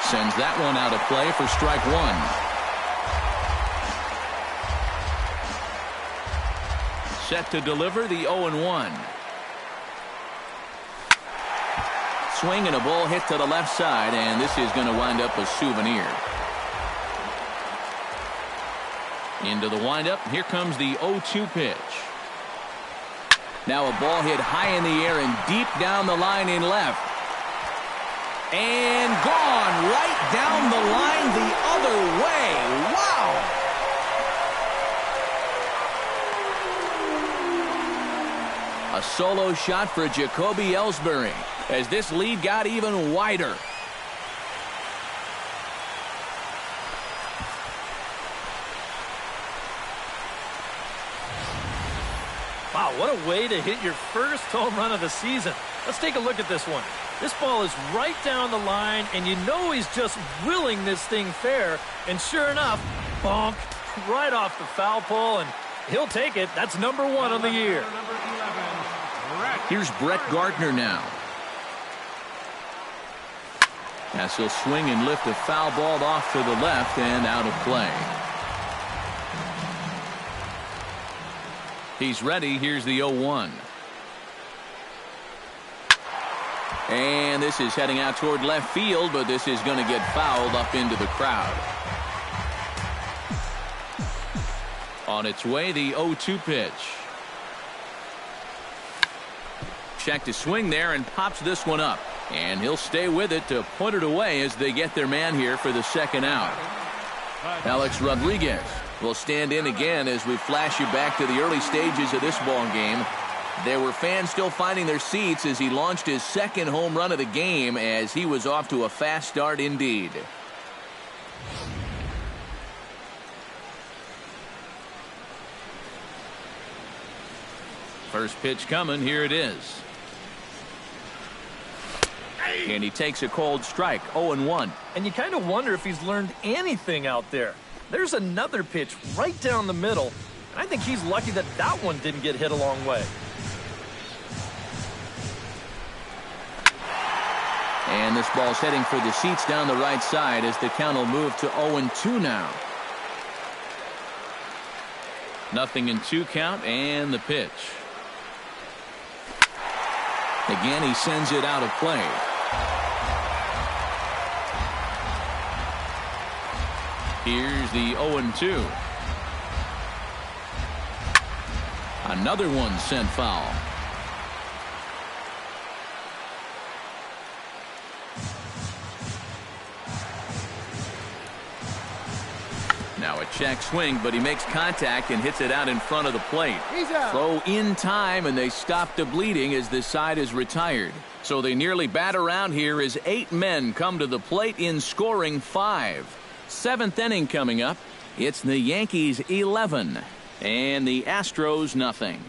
Sends that one out of play for strike one. Set to deliver the 0-1. Swing and a ball hit to the left side, and this is going to wind up a souvenir. Into the windup. Here comes the 0-2 pitch. Now a ball hit high in the air and deep down the line in left. And gone right down the line the other way. Wow! A solo shot for Jacoby Ellsbury as this lead got even wider. Wow, what a way to hit your first home run of the season. Let's take a look at this one. This ball is right down the line, and you know he's just willing this thing fair. And sure enough, bonk, right off the foul pole, and he'll take it. That's number 1 on the year. Here's Brett Gardner now. As he'll swing and lift a foul ball off to the left and out of play. He's ready. Here's the 0-1. And this is heading out toward left field, but this is going to get fouled up into the crowd. On its way, the 0-2 pitch. Check to swing there and pops this one up. And he'll stay with it to put it away as they get their man here for the second out. Alex Rodriguez will stand in again as we flash you back to the early stages of this ball game. There were fans still finding their seats as he launched his second home run of the game as he was off to a fast start indeed. First pitch coming. Here it is. And he takes a cold strike. 0-1. And you kind of wonder if he's learned anything out there. There's another pitch right down the middle. And I think he's lucky that that one didn't get hit a long way. And this ball's heading for the seats down the right side as the count will move to 0-2 now. 0-2 count and the pitch. Again, he sends it out of play. Here's the 0-2. Another one sent foul. Now a check swing, but he makes contact and hits it out in front of the plate. Throw in time, and they stop the bleeding as this side is retired. So they nearly bat around here as 8 men come to the plate in scoring 5. 7th inning coming up. It's the Yankees 11 and the Astros nothing.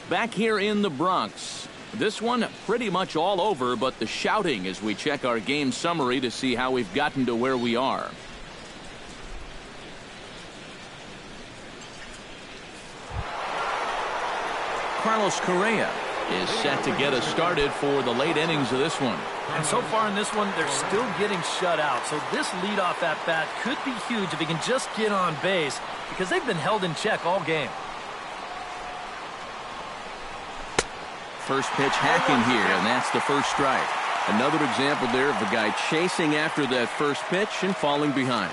Back here in the Bronx. This one pretty much all over, but the shouting as we check our game summary to see how we've gotten to where we are. Carlos Correa is set to get us started for the late innings of this one. And so far in this one, they're still getting shut out. So this leadoff at bat could be huge if he can just get on base, because they've been held in check all game. First pitch hacking here, and that's the first strike. Another example there of a guy chasing after that first pitch and falling behind.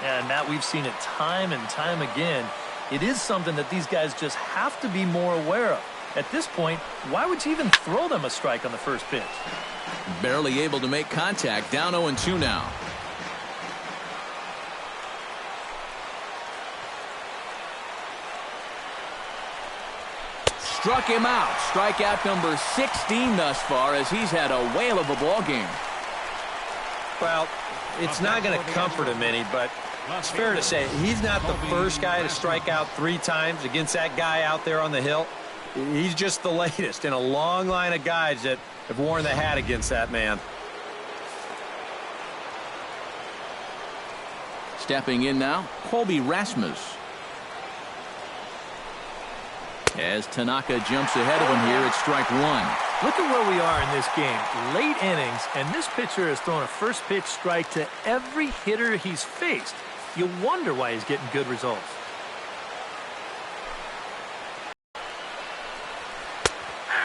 And Matt, we've seen it time and time again. It is something that these guys just have to be more aware of. At this point, why would you even throw them a strike on the first pitch? Barely able to make contact. Down 0-2 now. Struck him out. Strikeout number 16 thus far, as he's had a whale of a ball game. Well, it's not going to comfort him any, but it's fair to say he's not the first guy to strike out 3 times against that guy out there on the hill. He's just the latest in a long line of guys that have worn the hat against that man. Stepping in now, Colby Rasmus. As Tanaka jumps ahead of him here at strike 1. Look at where we are in this game. Late innings, and this pitcher has thrown a first pitch strike to every hitter he's faced. You wonder why he's getting good results.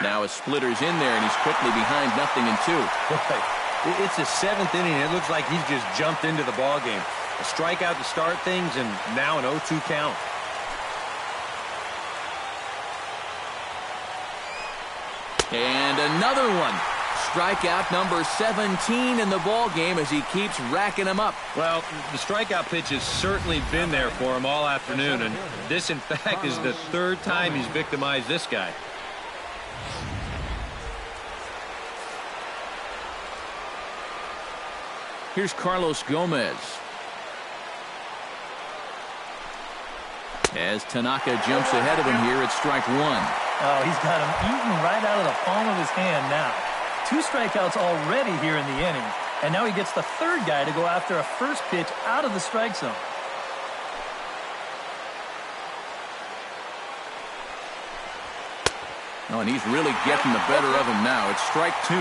Now a splitter's in there, and he's quickly behind 0-2. It's his 7th inning. It looks like he's just jumped into the ball game. A strikeout to start things, and now an 0-2 count. And another one. Strikeout number 17 in the ball game as he keeps racking them up. Well, the strikeout pitch has certainly been there for him all afternoon, and this, in fact, is the 3rd time he's victimized this guy. Here's Carlos Gomez. As Tanaka jumps ahead of him here at strike 1. Oh, he's got him eaten right out of the palm of his hand now. 2 strikeouts already here in the inning, and now he gets the 3rd guy to go after a first pitch out of the strike zone. Oh, and he's really getting the better of him now. It's strike 2.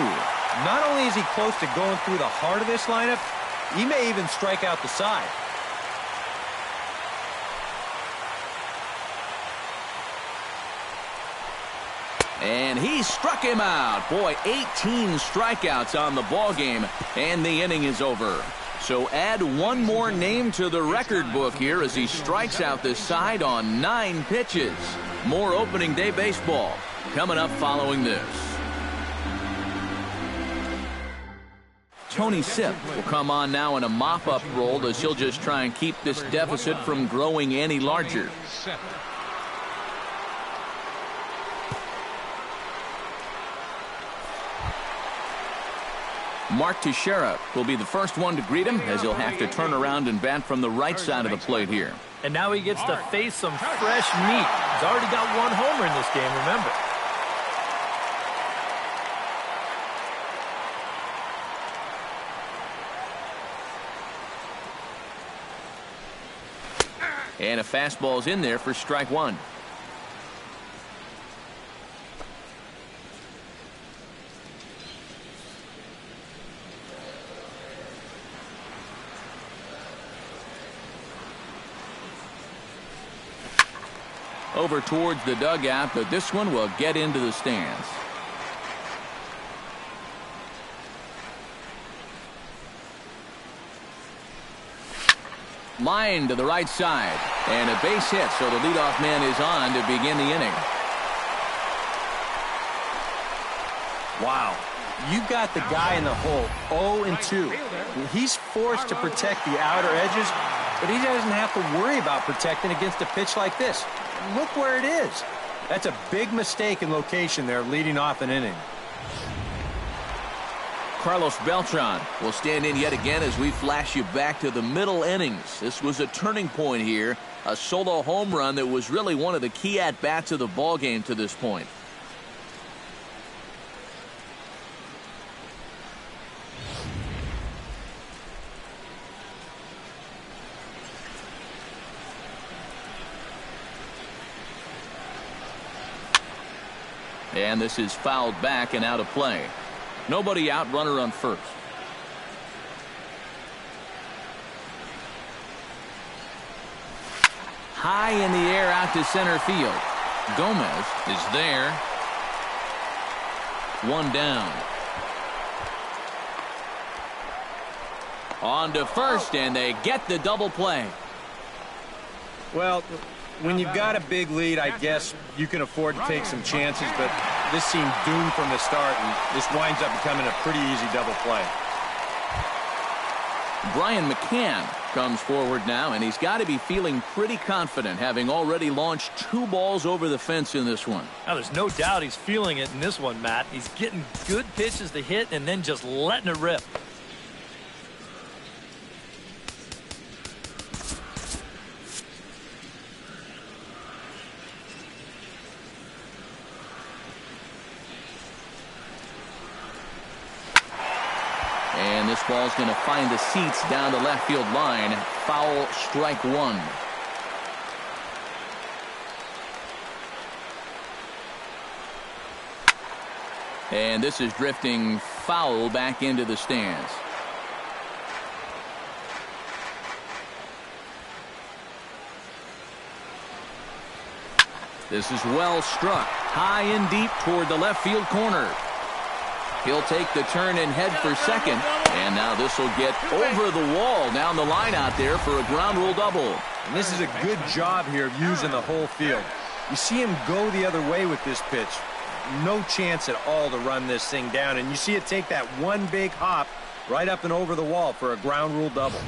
Not only is he close to going through the heart of this lineup, he may even strike out the side. And he struck him out. Boy, 18 strikeouts on the ball game, and the inning is over. So add one more name to the record book here as he strikes out this side on 9 pitches. More opening day baseball coming up following this. Tony Sipp will come on now in a mop-up role as he'll just try and keep this deficit from growing any larger. Mark Teixeira will be the first one to greet him as he'll have to turn around and bat from the right side of the plate here. And now he gets to face some fresh meat. He's already got 1 homer in this game, remember. And a fastball's in there for strike 1. Over towards the dugout, but this one will get into the stands. Line to the right side, and a base hit, so the leadoff man is on to begin the inning. Wow. You've got the guy in the hole, 0-2. He's forced to protect the outer edges, but he doesn't have to worry about protecting against a pitch like this. Look where it is. That's a big mistake in location there, leading off an inning. Carlos Beltran will stand in yet again as we flash you back to the middle innings. This was a turning point here, a solo home run that was really one of the key at-bats of the ball game to this point. And this is fouled back and out of play. Nobody out, runner on first. High in the air out to center field. Gomez is there. One down. On to first, and they get the double play. Well, when you've got a big lead, I guess you can afford to take some chances, but this seemed doomed from the start, and this winds up becoming a pretty easy double play. Brian McCann comes forward now, and he's got to be feeling pretty confident, having already launched 2 balls over the fence in this one. Now, there's no doubt he's feeling it in this one, Matt. He's getting good pitches to hit and then just letting it rip. And this ball's going to find the seats down the left field line. Foul, strike 1. And this is drifting foul back into the stands. This is well struck, high and deep toward the left field corner. He'll take the turn and head for second. And now this will get over the wall down the line out there for a ground rule double. And this is a good job here of using the whole field. You see him go the other way with this pitch. No chance at all to run this thing down. And you see it take that one big hop right up and over the wall for a ground rule double.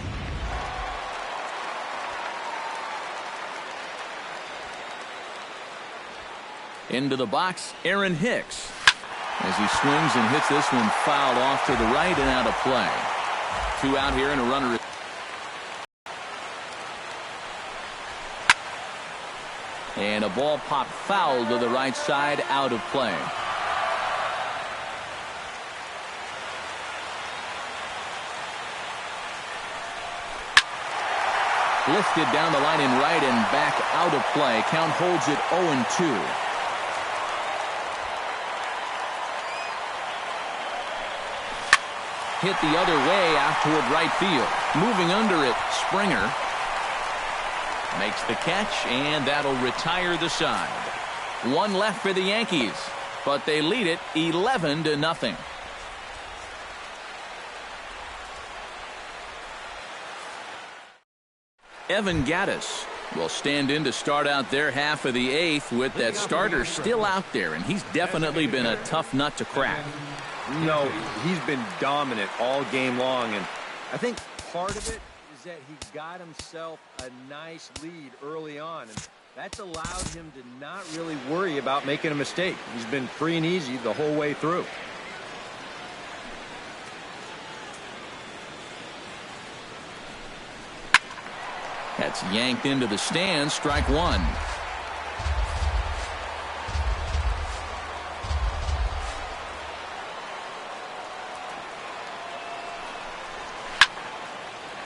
Into the box, Aaron Hicks. As he swings and hits this one fouled off to the right and out of play. 2 out here and a runner. And a ball popped foul to the right side, out of play. Lifted down the line in right and back out of play. Count holds it 0-2. Hit the other way out toward right field. Moving under it, Springer makes the catch, and that'll retire the side. 1 left for the Yankees, but they lead it 11-0. Evan Gattis will stand in to start out their half of the 8th with that starter still out there, and he's definitely been a tough nut to crack. No, he's been dominant all game long, and I think part of it is that he got himself a nice lead early on, and that's allowed him to not really worry about making a mistake. He's been free and easy the whole way through. That's yanked into the stands, strike 1.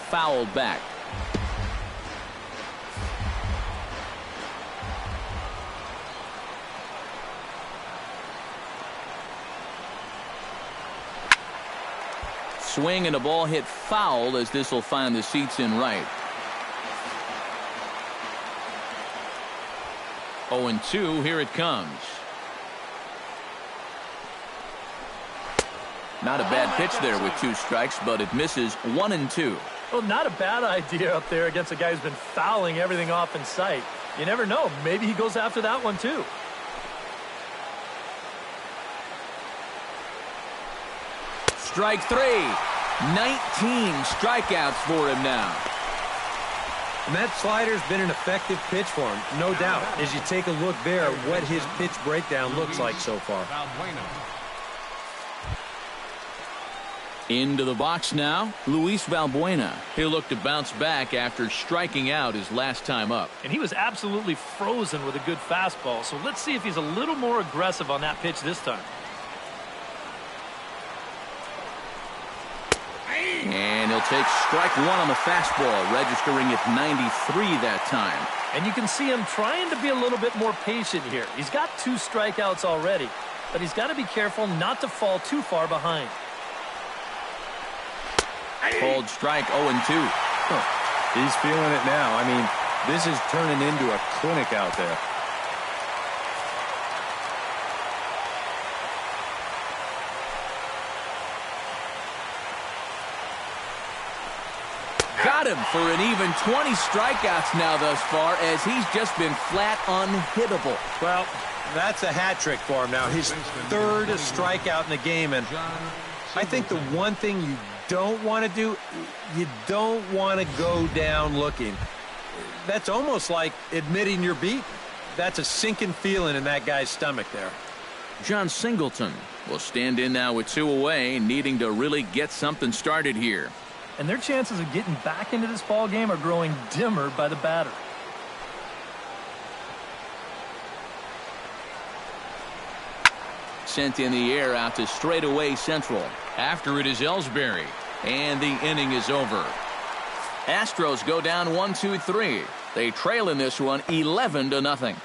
Fouled back. Swing and a ball hit foul as this will find the seats in right. 0-2, here it comes. Not a bad pitch there with 2 strikes, but it misses 1-2. Well, not a bad idea up there against a guy who's been fouling everything off in sight. You never know. Maybe he goes after that one, too. Strike 3. 19 strikeouts for him now. And that slider's been an effective pitch for him, no doubt. As you take a look there at what his pitch breakdown looks like so far. Into the box now, Luis Valbuena. He'll look to bounce back after striking out his last time up. And he was absolutely frozen with a good fastball, so let's see if he's a little more aggressive on that pitch this time. And he'll He'll take strike one on the fastball, registering at 93 that time. And you can see him trying to be a little bit more patient here. He's got 2 strikeouts already, but he's got to be careful not to fall too far behind. Called strike 0-2. He's feeling it now. I mean, this is turning into a clinic out there. Got him for an even 20 strikeouts now thus far, as he's just been flat unhittable. Well, that's a hat trick for him now. His 3rd strikeout in the game, and I think the one thing you don't want to do, you don't want to go down looking. That's almost like admitting you're beaten. That's a sinking feeling in that guy's stomach there. John Singleton will stand in now with 2 away, needing to really get something started here. And their chances of getting back into this ball game are growing dimmer by the batter. Sent in the air out to straightaway central. After it is Ellsbury, and the inning is over. Astros go down 1-2-3. They trail in this one 11-0.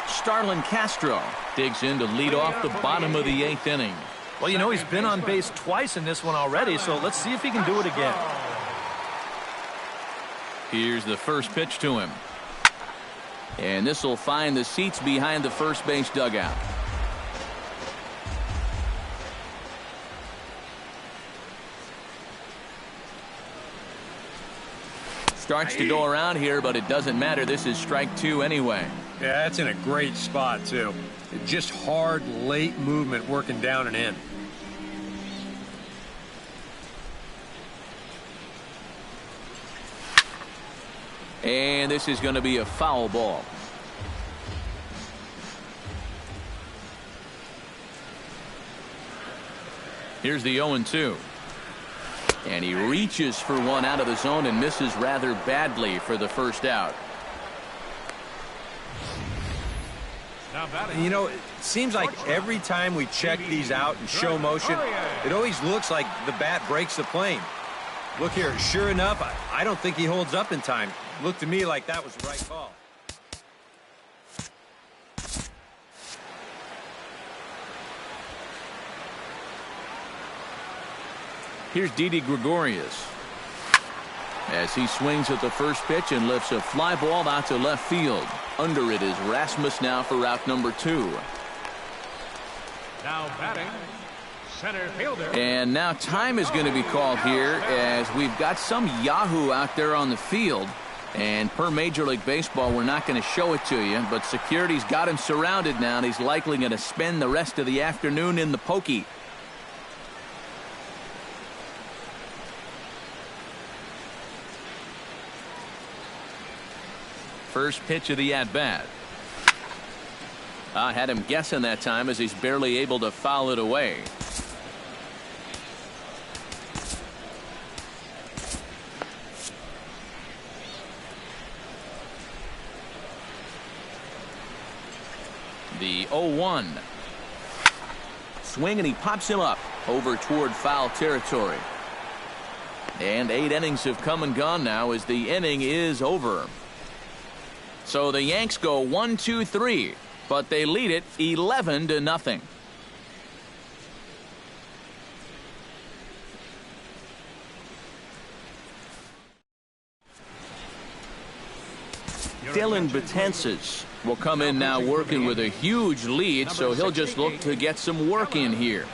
Starlin Castro digs in to lead off the bottom of the 8th inning. Well, you know, he's been on base twice in this one already, so let's see if he can do it again. Here's the first pitch to him. And this will find the seats behind the first base dugout. Starts to go around here, but it doesn't matter. This is strike 2 anyway. Yeah, that's in a great spot, too. Just hard, late movement working down and in. And this is going to be a foul ball. Here's the 0-2. And he reaches for one out of the zone and misses rather badly for the first out. You know, it seems like every time we check these out in show motion, it always looks like the bat breaks the plane. Look here, sure enough, I don't think he holds up in time. Looked to me like that was the right call. Here's Didi Gregorius as he swings at the first pitch and lifts a fly ball out to left field. Under it is Rasmus now for route number 2. Now batting, center fielder. And now time is going to be called here, as we've got some Yahoo out there on the field. And per Major League Baseball, we're not going to show it to you, but security's got him surrounded now, and he's likely going to spend the rest of the afternoon in the pokey. First pitch of the at-bat. I had him guessing that time, as he's barely able to foul it away. The 0-1. Swing, and he pops him up over toward foul territory. And 8 innings have come and gone now, as the inning is over. So the Yanks go 1-2-3, but they lead it 11-0. Dylan Betances will come in now, working with a huge lead, so he'll just look to get some work in here.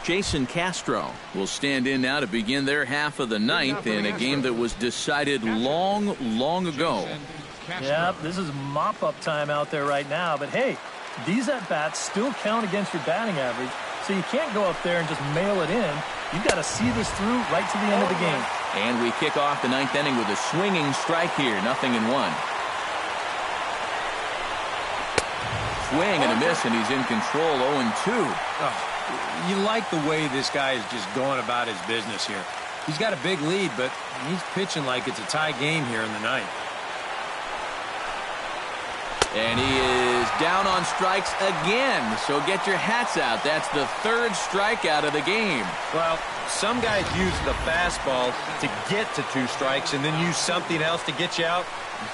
Jason Castro will stand in now to begin their half of the 9th in a game that was decided long, long ago. Yeah, this is mop-up time out there right now. But, hey, these at-bats still count against your batting average, so you can't go up there and just mail it in. You've got to see this through right to the end of the game. And we kick off the 9th inning with a swinging strike here, 0-1. Swing and a miss, and he's in control, 0-2. You like the way this guy is just going about his business here. He's got a big lead, but he's pitching like it's a tie game here in the ninth. And he is down on strikes again. So get your hats out. That's the third strikeout of the game. Well, some guys use the fastball to get to 2 strikes and then use something else to get you out.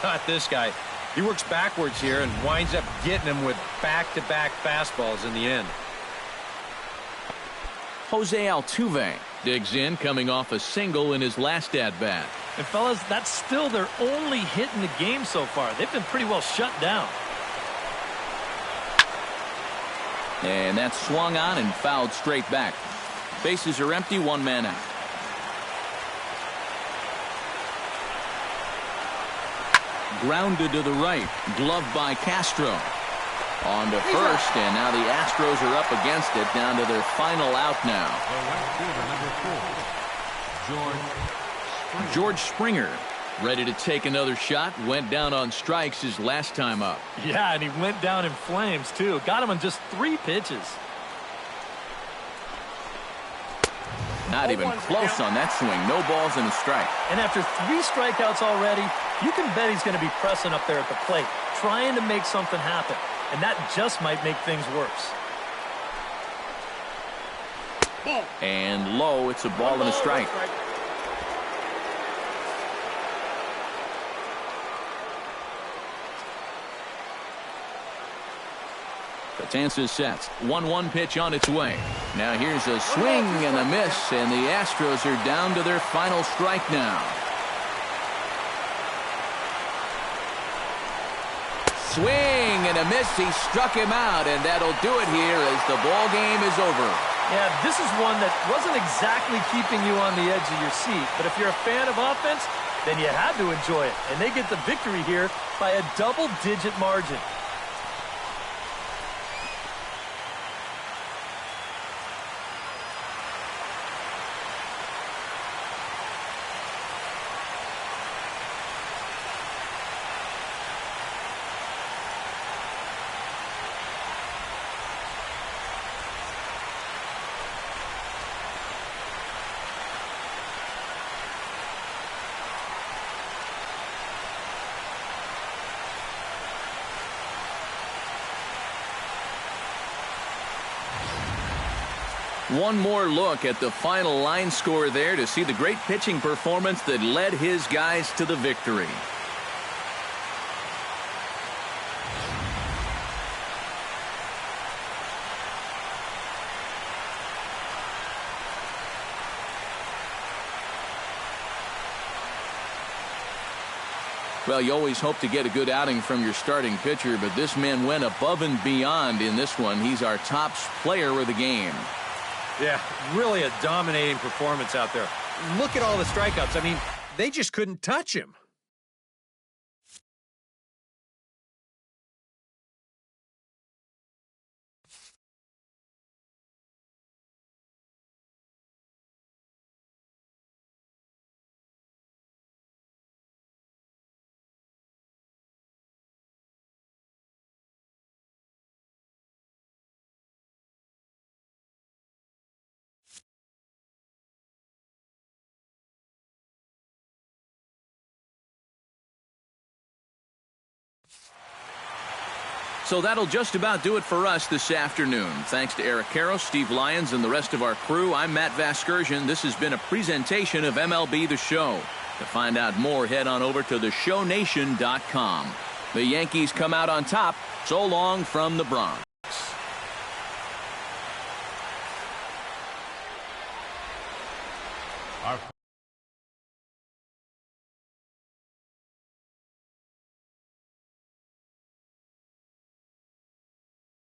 Not this guy. He works backwards here and winds up getting him with back-to-back fastballs in the end. Jose Altuve digs in, coming off a single in his last at-bat. And, fellas, that's still their only hit in the game so far. They've been pretty well shut down. And that's swung on and fouled straight back. Bases are empty, 1 man out. Grounded to the right, gloved by Castro. On to first, and now the Astros are up against it, down to their final out now. The right fielder, number 4, George Springer, ready to take another shot, went down on strikes his last time up. Yeah, and he went down in flames, too. Got him on just 3 pitches. Not even close on that swing. No balls and a strike. And after 3 strikeouts already, you can bet he's going to be pressing up there at the plate, trying to make something happen. And that just might make things worse. And low, it's a ball and a strike. Betances sets. 1-1 pitch on its way. Now here's a swing and a miss, and the Astros are down to their final strike now. Swing and a miss. He struck him out, and that'll do it here as the ball game is over. Yeah, this is one that wasn't exactly keeping you on the edge of your seat, but if you're a fan of offense, then you had to enjoy it, and they get the victory here by a double-digit margin. One more look at the final line score there to see the great pitching performance that led his guys to the victory. Well, you always hope to get a good outing from your starting pitcher, but this man went above and beyond in this one. He's our top player of the game. Yeah, really a dominating performance out there. Look at all the strikeouts. I mean, they just couldn't touch him. So that'll just about do it for us this afternoon. Thanks to Eric Karros, Steve Lyons, and the rest of our crew. I'm Matt Vasgersian. This has been a presentation of MLB The Show. To find out more, head on over to theshownation.com. The Yankees come out on top. So long from the Bronx.